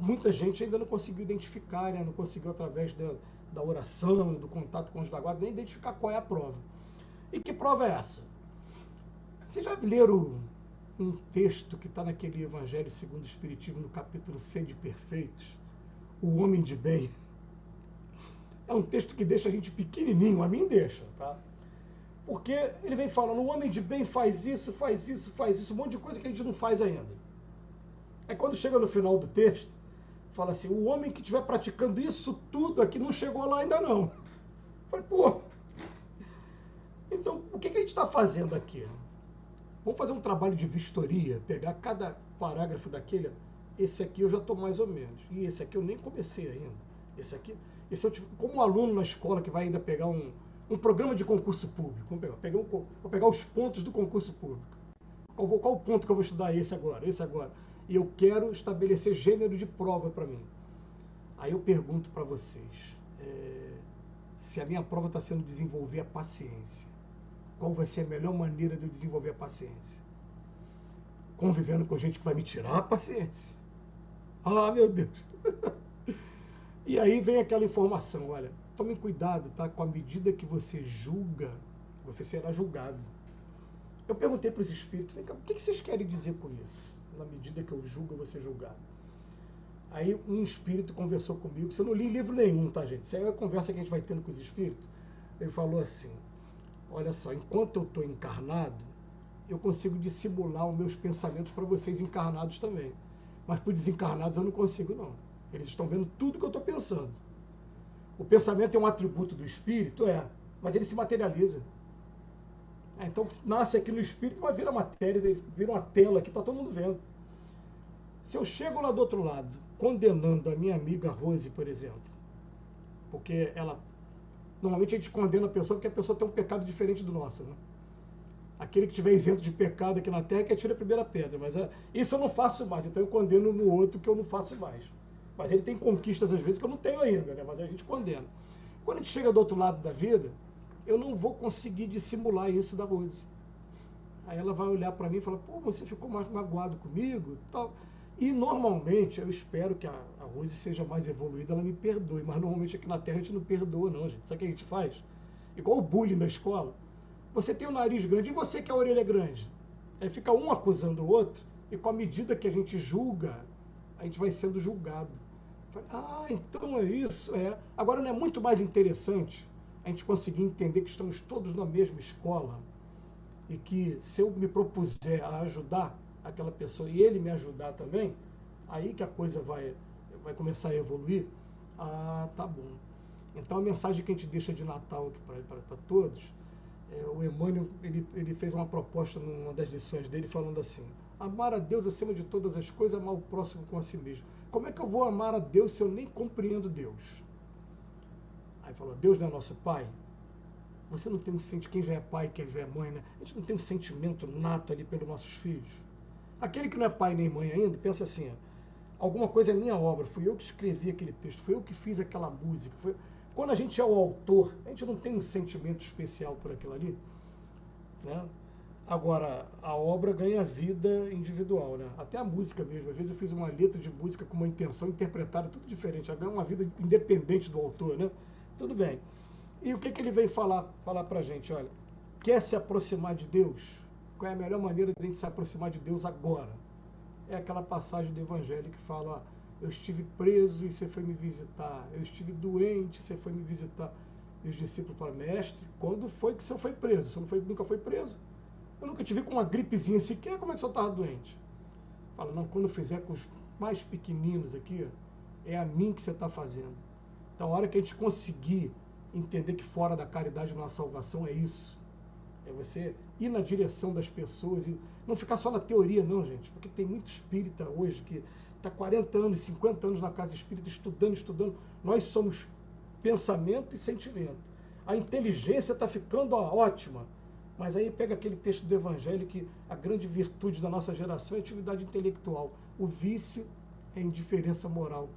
Muita gente ainda não conseguiu identificar, né? Não conseguiu através da oração, do contato com os da guarda, nem identificar qual é a prova. E que prova é essa? Vocês já leram um texto que está naquele Evangelho segundo o Espiritismo, no capítulo Sede Perfeitos, o homem de bem? É um texto que deixa a gente pequenininho, a mim deixa, tá? Porque ele vem falando, o homem de bem faz isso, um monte de coisa que a gente não faz ainda. Aí quando chega no final do texto, fala assim, o homem que estiver praticando isso tudo aqui não chegou lá ainda não. Eu falei, pô, então o que a gente está fazendo aqui? Vamos fazer um trabalho de vistoria, pegar cada parágrafo daquele, esse aqui eu já estou mais ou menos, e esse aqui eu nem comecei ainda. Esse eu tive, como aluno na escola que vai ainda pegar um programa de concurso público, vou pegar os pontos do concurso público. Qual o ponto que eu vou estudar? Esse agora. E eu quero estabelecer gênero de prova para mim. Aí eu pergunto para vocês, se a minha prova está sendo desenvolver a paciência, qual vai ser a melhor maneira de eu desenvolver a paciência? Convivendo com gente que vai me tirar a paciência. Ah, meu Deus! E aí vem aquela informação, olha, tome cuidado, tá? Com a medida que você julga, você será julgado. Eu perguntei para os espíritos, vem cá, o que vocês querem dizer com isso? Na medida que eu julgo, eu vou ser julgado. Aí um espírito conversou comigo, você não li livro nenhum, tá, gente? Isso aí é a conversa que a gente vai tendo com os espíritos. Ele falou assim, olha só, enquanto eu estou encarnado, eu consigo dissimular os meus pensamentos para vocês encarnados também. Mas para os desencarnados eu não consigo, não. Eles estão vendo tudo que eu estou pensando. O pensamento é um atributo do espírito? É, mas ele se materializa. Então, nasce aqui no espírito, mas vira matéria, vira uma tela que está todo mundo vendo. Se eu chego lá do outro lado, condenando a minha amiga Rose, por exemplo, porque ela... Normalmente a gente condena a pessoa porque a pessoa tem um pecado diferente do nosso, né? Aquele que estiver isento de pecado aqui na terra que atira a primeira pedra. Mas isso eu não faço mais, então eu condeno no outro que eu não faço mais. Mas ele tem conquistas às vezes que eu não tenho ainda, né? Mas a gente condena. Quando a gente chega do outro lado da vida, eu não vou conseguir dissimular isso da Rose. Aí ela vai olhar para mim e falar, pô, você ficou mais magoado comigo, tal. E normalmente eu espero que a Rose seja mais evoluída, ela me perdoe. Mas normalmente aqui na terra a gente não perdoa não, gente. Sabe o que a gente faz? Igual o bullying da escola. Você tem o nariz grande e você que a orelha é grande. Aí fica um acusando o outro, e com a medida que a gente julga, a gente vai sendo julgado. Ah, então é isso, é. Agora não é muito mais interessante a gente conseguir entender que estamos todos na mesma escola e que se eu me propuser a ajudar aquela pessoa e ele me ajudar também, aí que a coisa vai começar a evoluir. Ah, tá bom. Então a mensagem que a gente deixa de Natal aqui para todos, o Emmanuel ele fez uma proposta numa das lições dele falando assim: amar a Deus acima de todas as coisas, amar o próximo com a si mesmo. Como é que eu vou amar a Deus se eu nem compreendo Deus? Aí falou: Deus não é nosso pai? Você não tem um sentimento, quem já é pai, quem já é mãe, né? A gente não tem um sentimento nato ali pelos nossos filhos. Aquele que não é pai nem mãe ainda, pensa assim: alguma coisa é minha obra, fui eu que escrevi aquele texto, fui eu que fiz aquela música. Quando a gente é o autor, a gente não tem um sentimento especial por aquilo ali, né? Agora, a obra ganha vida individual, né? Até a música mesmo. Às vezes eu fiz uma letra de música com uma intenção interpretada, tudo diferente. Ela ganha uma vida independente do autor, né? Tudo bem. E o que ele veio falar pra gente? Olha, quer se aproximar de Deus? Qual é a melhor maneira de a gente se aproximar de Deus agora? É aquela passagem do Evangelho que fala: eu estive preso e você foi me visitar. Eu estive doente e você foi me visitar. E os discípulos falam: mestre, quando foi que o senhor foi preso? O senhor nunca foi preso? Eu nunca te vi com uma gripezinha sequer, como é que o senhor estava doente? Fala: não, quando eu fizer com os mais pequeninos aqui, é a mim que você está fazendo. Então, a hora que a gente conseguir entender que fora da caridade não há salvação, é isso. É você ir na direção das pessoas e não ficar só na teoria, não, gente. Porque tem muito espírita hoje que está 40 anos, 50 anos na casa espírita, estudando. Nós somos pensamento e sentimento. A inteligência está ficando ótima. Mas aí pega aquele texto do Evangelho que a grande virtude da nossa geração é a atividade intelectual. O vício é a indiferença moral.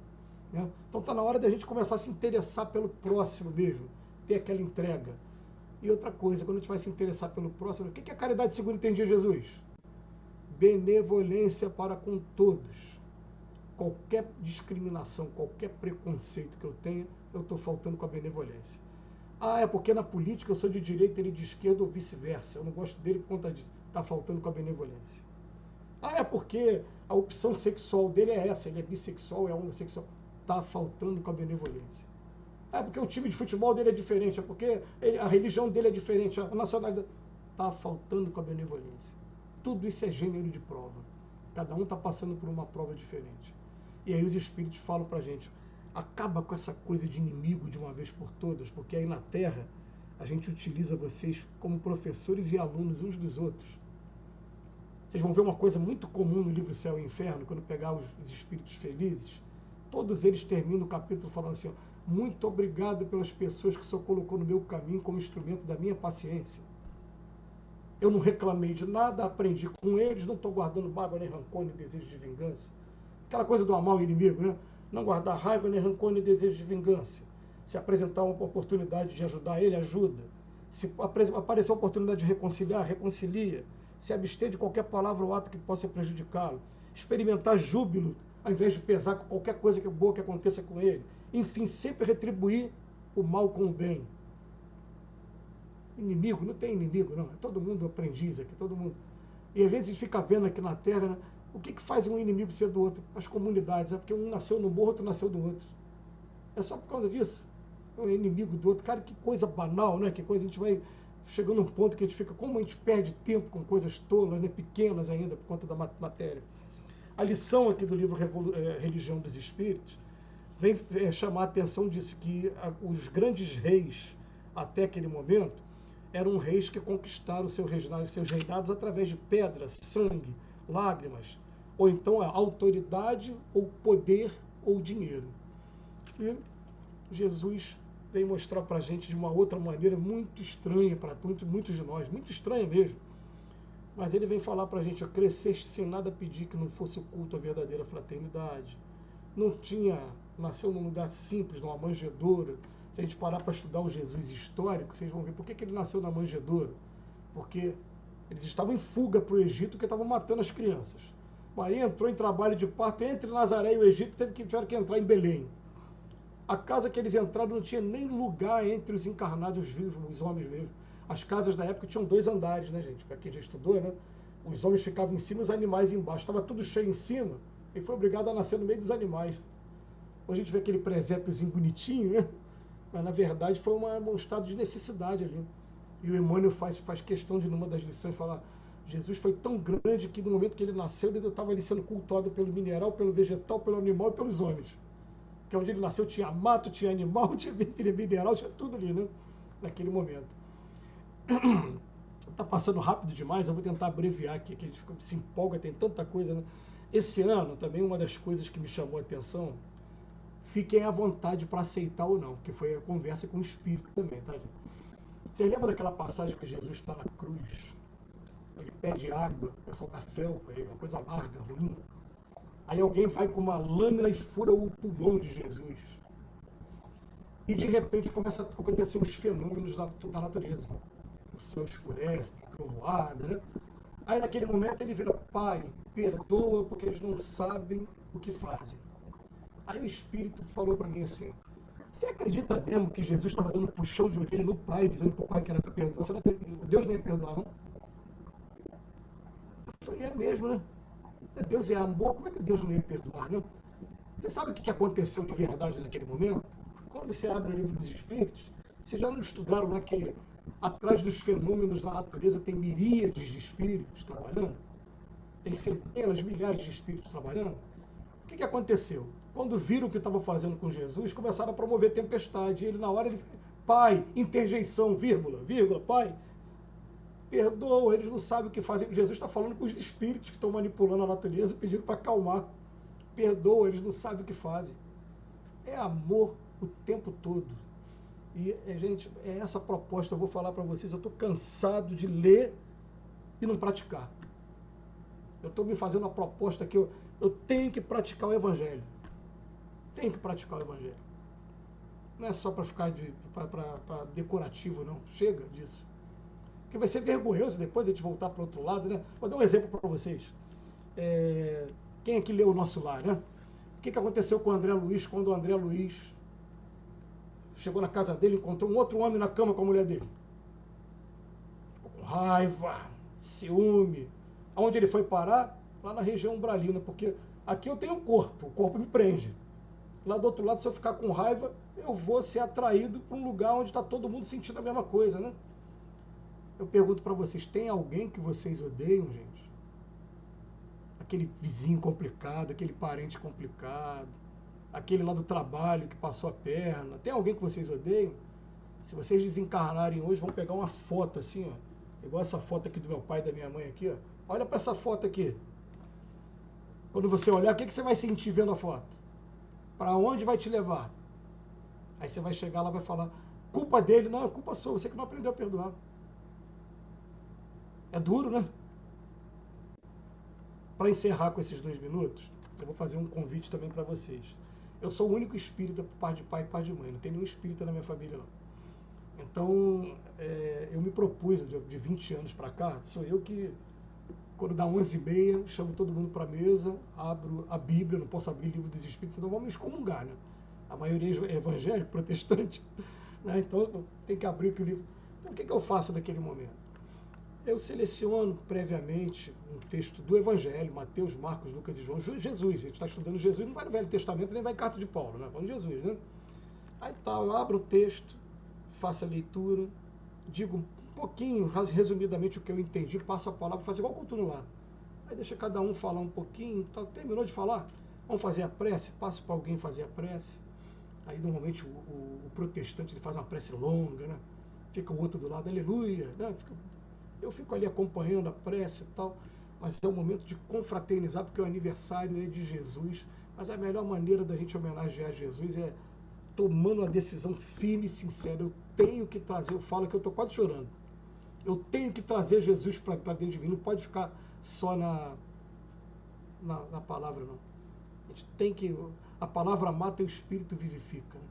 Né? Então está na hora da gente começar a se interessar pelo próximo mesmo, ter aquela entrega. E outra coisa, quando a gente vai se interessar pelo próximo, o que a caridade segura entendia Jesus? Benevolência para com todos. Qualquer discriminação, qualquer preconceito que eu tenha, eu estou faltando com a benevolência. Ah, é porque na política eu sou de direita, ele de esquerda ou vice-versa. Eu não gosto dele por conta disso. Está faltando com a benevolência. Ah, é porque a opção sexual dele é essa, ele é bissexual, é homossexual. Está faltando com a benevolência. Ah, é porque o time de futebol dele é diferente, é porque a religião dele é diferente, a nacionalidade... Está faltando com a benevolência. Tudo isso é gênero de prova. Cada um está passando por uma prova diferente. E aí os espíritos falam para a gente: acaba com essa coisa de inimigo de uma vez por todas, porque aí na Terra a gente utiliza vocês como professores e alunos uns dos outros. Vocês vão ver uma coisa muito comum no livro Céu e Inferno, quando pegar os espíritos felizes, todos eles terminam o capítulo falando assim: muito obrigado pelas pessoas que o Senhor colocou no meu caminho como instrumento da minha paciência. Eu não reclamei de nada, aprendi com eles, não estou guardando mágoa, nem rancor, nem desejo de vingança. Aquela coisa do amar o inimigo, né? Não guardar raiva, nem rancor, nem desejo de vingança. Se apresentar uma oportunidade de ajudar ele, ajuda. Se aparecer a oportunidade de reconciliar, reconcilia. Se abster de qualquer palavra ou ato que possa prejudicá-lo. Experimentar júbilo, ao invés de pesar com qualquer coisa boa que aconteça com ele. Enfim, sempre retribuir o mal com o bem. Inimigo, não tem inimigo, não. É todo mundo aprendiz aqui, todo mundo. E às vezes a gente fica vendo aqui na Terra, né? O que faz um inimigo ser do outro? As comunidades. É porque um nasceu no morro, outro nasceu do outro. É só por causa disso. É um inimigo do outro. Cara, que coisa banal, né? Que coisa a gente vai chegando num ponto que a gente fica... Como a gente perde tempo com coisas tolas, né? Pequenas ainda, por conta da matéria. A lição aqui do livro Religião dos Espíritos vem chamar a atenção disso, que os grandes reis, até aquele momento, eram reis que conquistaram seus reinados através de pedras, sangue, lágrimas, ou então a autoridade, ou poder, ou dinheiro. E Jesus vem mostrar para a gente de uma outra maneira muito estranha para muitos de nós, muito estranha mesmo. Mas ele vem falar para a gente: cresceste sem nada pedir que não fosse o culto à verdadeira fraternidade. Nasceu num lugar simples, numa manjedoura. Se a gente parar para estudar o Jesus histórico, vocês vão ver por que ele nasceu na manjedoura. Porque eles estavam em fuga para o Egito, porque estavam matando as crianças. Maria entrou em trabalho de parto entre Nazaré e o Egito, tiveram que entrar em Belém. A casa que eles entraram não tinha nem lugar entre os encarnados vivos, os homens mesmo. As casas da época tinham 2 andares, né, gente? Para quem já estudou, né? Os homens ficavam em cima e os animais embaixo. Estava tudo cheio em cima e foi obrigado a nascer no meio dos animais. Hoje a gente vê aquele presépiozinho bonitinho, né? Mas na verdade foi um estado de necessidade ali. E o Emmanuel faz questão de, numa das lições, falar: Jesus foi tão grande que no momento que ele nasceu, ele estava ali sendo cultuado pelo mineral, pelo vegetal, pelo animal e pelos homens. Que onde ele nasceu tinha mato, tinha animal, tinha mineral, tinha tudo ali, né? Naquele momento. Está passando rápido demais, eu vou tentar abreviar aqui, que a gente se empolga, tem tanta coisa, né? Esse ano, também, uma das coisas que me chamou a atenção, fiquem à vontade para aceitar ou não, que foi a conversa com o Espírito também, tá, gente? Você lembra daquela passagem que Jesus está na cruz? Ele pede água, o pessoal dá felpa, uma coisa amarga, ruim. Aí alguém vai com uma lâmina e fura o pulmão de Jesus. E de repente começa a acontecer os fenômenos da natureza. O céu escurece, tem trovoada, né? Aí naquele momento ele vira: Pai, perdoa porque eles não sabem o que fazem. Aí o Espírito falou para mim assim: você acredita mesmo que Jesus estava dando puxão de orelha no Pai, dizendo para o Pai que era para perdoar? Deus não ia perdoar, não? Eu falei: é mesmo, né? Deus é amor, como é que Deus não ia perdoar, né? Você sabe o que aconteceu de verdade naquele momento? Quando você abre o livro dos Espíritos, vocês já não estudaram lá que atrás dos fenômenos da natureza tem miríades de espíritos trabalhando? Tem centenas, milhares de espíritos trabalhando? O que aconteceu? Quando viram o que estavam fazendo com Jesus, começaram a promover tempestade. E ele, na hora, Pai, interjeição, vírgula, Pai, perdoa, eles não sabem o que fazem. Jesus está falando com os espíritos que estão manipulando a natureza, pedindo para acalmar. Perdoa, eles não sabem o que fazem. É amor o tempo todo. E, gente, é essa proposta, eu vou falar para vocês, eu estou cansado de ler e não praticar. Eu estou me fazendo uma proposta que eu tenho que praticar o Evangelho. Tenho que praticar o Evangelho. Não é só para ficar para decorativo, não. Chega disso. Porque vai ser vergonhoso depois a gente voltar para o outro lado, né? Vou dar um exemplo para vocês. Quem aqui leu O Nosso Lar, né? O que aconteceu com o André Luiz quando o André Luiz chegou na casa dele e encontrou um outro homem na cama com a mulher dele? Ficou com raiva, ciúme. Aonde ele foi parar? Lá na região umbralina, porque aqui eu tenho o corpo me prende. Lá do outro lado, se eu ficar com raiva, eu vou ser atraído para um lugar onde está todo mundo sentindo a mesma coisa, né? Eu pergunto para vocês, tem alguém que vocês odeiam, gente? Aquele vizinho complicado, aquele parente complicado, aquele lá do trabalho que passou a perna. Tem alguém que vocês odeiam? Se vocês desencarnarem hoje, vão pegar uma foto assim, ó, igual essa foto aqui do meu pai e da minha mãe aqui, ó. Olha para essa foto aqui. Quando você olhar, o que você vai sentir vendo a foto? Para onde vai te levar? Aí você vai chegar lá e vai falar: culpa dele. Não, é culpa sua, você que não aprendeu a perdoar. É duro, né? Para encerrar com esses 2 minutos, eu vou fazer um convite também para vocês. Eu sou o único espírita por parte de pai e parte de mãe. Não tem nenhum espírita na minha família, não. Então, eu me propus, de 20 anos para cá, sou eu que, quando dá 11h30, chamo todo mundo para a mesa, abro a Bíblia, não posso abrir o livro dos Espíritos, senão vão me excomungar, né? A maioria é evangélico, protestante, né? Então tem que abrir o livro. Então o que eu faço naquele momento? Eu seleciono previamente um texto do Evangelho, Mateus, Marcos, Lucas e João, Jesus. A gente está estudando Jesus, não vai no Velho Testamento, nem vai em Carta de Paulo, né? Vamos Jesus, né? Aí tal, eu abro o texto, faço a leitura, digo um pouquinho, resumidamente, o que eu entendi, passo a palavra, faço igual cultura lá. Aí deixa cada um falar um pouquinho, tal. Terminou de falar? Vamos fazer a prece? Passo para alguém fazer a prece. Aí normalmente o protestante ele faz uma prece longa, né? Fica o outro do lado, aleluia, né? Eu fico ali acompanhando a prece e tal, mas é o momento de confraternizar, porque o aniversário é de Jesus, mas a melhor maneira da gente homenagear Jesus é tomando uma decisão firme e sincera. Eu tenho que trazer, eu falo que eu estou quase chorando, eu tenho que trazer Jesus para dentro de mim, não pode ficar só na palavra, não. A gente tem que. A palavra mata e o espírito vivifica. Né?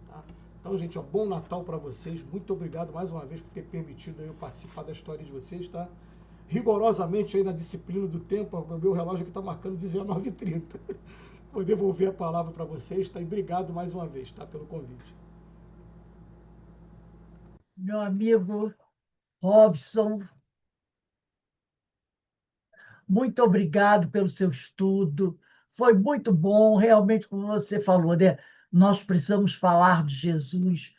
Tá? Então, gente, ó, bom Natal para vocês. Muito obrigado mais uma vez por ter permitido eu participar da história de vocês, tá? Rigorosamente aí na disciplina do tempo, o meu relógio aqui está marcando 19h30. Vou devolver a palavra para vocês, tá? E obrigado mais uma vez, tá? Pelo convite. Meu amigo Robson, muito obrigado pelo seu estudo. Foi muito bom, realmente, como você falou, né? Nós precisamos falar de Jesus,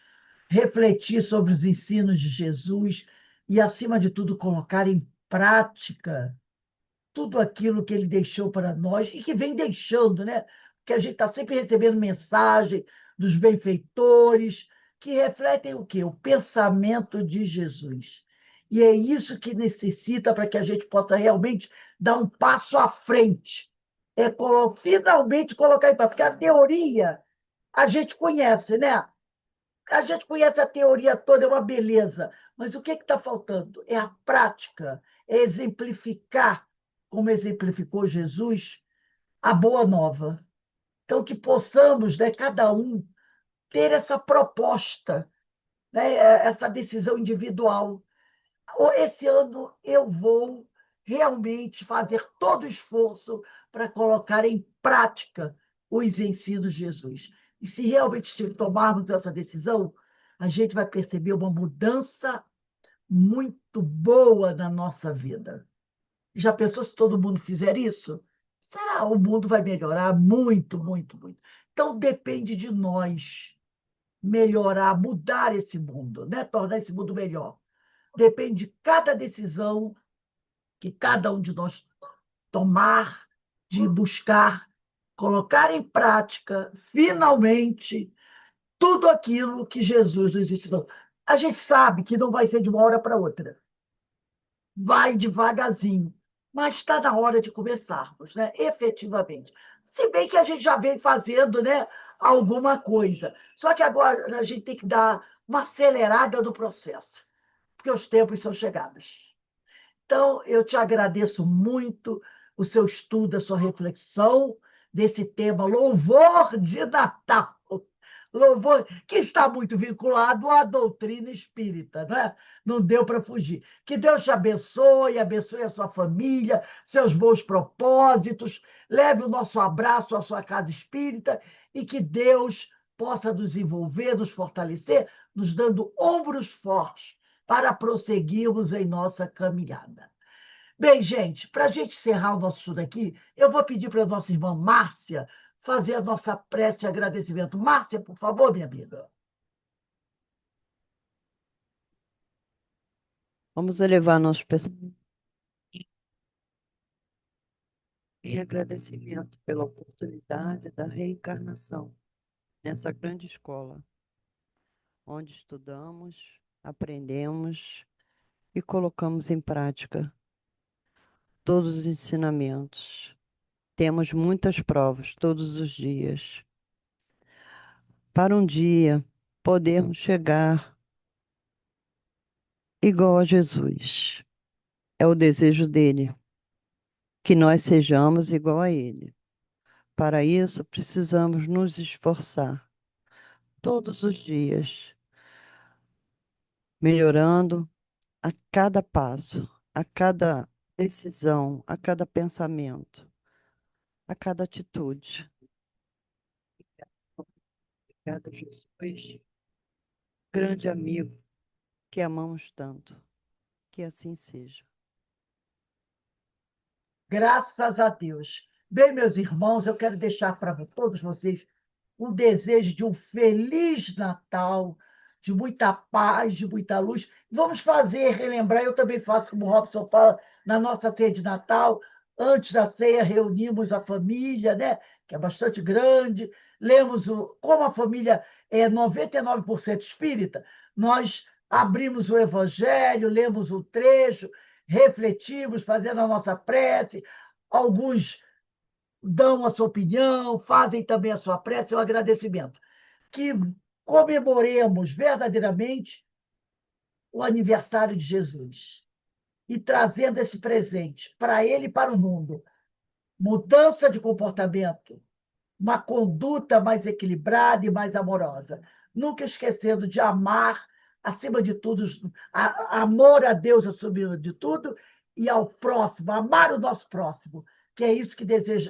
refletir sobre os ensinos de Jesus e, acima de tudo, colocar em prática tudo aquilo que ele deixou para nós e que vem deixando, né? Porque a gente está sempre recebendo mensagem dos benfeitores que refletem o quê? O pensamento de Jesus. E é isso que necessita para que a gente possa realmente dar um passo à frente. É finalmente colocar em prática. Porque a teoria a gente conhece, né? A gente conhece a teoria toda, é uma beleza, mas o que está faltando? É a prática, é exemplificar, como exemplificou Jesus, a boa nova. Então, que possamos, né, cada um, ter essa proposta, né, essa decisão individual. Esse ano eu vou realmente fazer todo o esforço para colocar em prática os ensinos de Jesus. E se realmente tomarmos essa decisão, a gente vai perceber uma mudança muito boa na nossa vida. Já pensou se todo mundo fizer isso? Será? O mundo vai melhorar muito, muito, muito. Então depende de nós melhorar, mudar esse mundo, né? Tornar esse mundo melhor. Depende de cada decisão que cada um de nós tomar, de buscar, colocar em prática, finalmente, tudo aquilo que Jesus nos ensinou. A gente sabe que não vai ser de uma hora para outra, vai devagarzinho, mas está na hora de começarmos, né? Efetivamente. Se bem que a gente já vem fazendo, né, alguma coisa, só que agora a gente tem que dar uma acelerada no processo, porque os tempos são chegados. Então, eu te agradeço muito o seu estudo, a sua reflexão desse tema louvor de Natal. Louvor que está muito vinculado à doutrina espírita, não é? Não deu para fugir. Que Deus te abençoe, abençoe a sua família, seus bons propósitos, leve o nosso abraço à sua casa espírita e que Deus possa nos envolver, nos fortalecer, nos dando ombros fortes para prosseguirmos em nossa caminhada. Bem, gente, para a gente encerrar o nosso estudo aqui, eu vou pedir para a nossa irmã Márcia fazer a nossa prece de agradecimento. Márcia, por favor, minha amiga. Vamos elevar nossos pensamentos em agradecimento pela oportunidade da reencarnação nessa grande escola, onde estudamos, aprendemos e colocamos em prática todos os ensinamentos. Temos muitas provas todos os dias, para um dia podermos chegar igual a Jesus. É o desejo dele, que nós sejamos igual a ele. Para isso, precisamos nos esforçar todos os dias, melhorando a cada passo, a cada decisão, a cada pensamento, a cada atitude. Obrigada, Jesus, grande amigo que amamos tanto. Que assim seja. Graças a Deus. Bem, meus irmãos, eu quero deixar para todos vocês um desejo de um feliz Natal, de muita paz, de muita luz. Vamos fazer, relembrar, eu também faço, como o Robson fala, na nossa ceia de Natal, Antes da ceia, reunimos a família, né? Que é bastante grande. Lemos como a família é 99% espírita, nós abrimos o Evangelho, lemos o trecho, refletimos, fazendo a nossa prece. Alguns dão a sua opinião, fazem também a sua prece, o agradecimento. Que comemoremos verdadeiramente o aniversário de Jesus e trazendo esse presente para ele e para o mundo. Mudança de comportamento, uma conduta mais equilibrada e mais amorosa. Nunca esquecendo de amar, acima de tudo, amor a Deus acima de tudo e ao próximo, amar o nosso próximo, que é isso que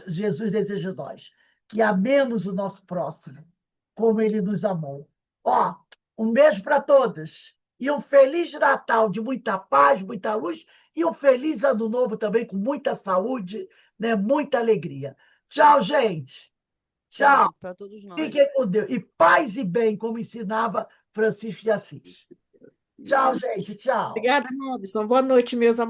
Jesus deseja de nós, que amemos o nosso próximo, como ele nos amou. Ó, um beijo para todos e um feliz Natal de muita paz, muita luz e um feliz ano novo também com muita saúde, né? Muita alegria. Tchau, gente. Tchau. Tchau para todos nós. Fiquem com Deus. E paz e bem, como ensinava Francisco de Assis. Tchau, gente. Tchau. Obrigada, Robson. Boa noite, meus amores.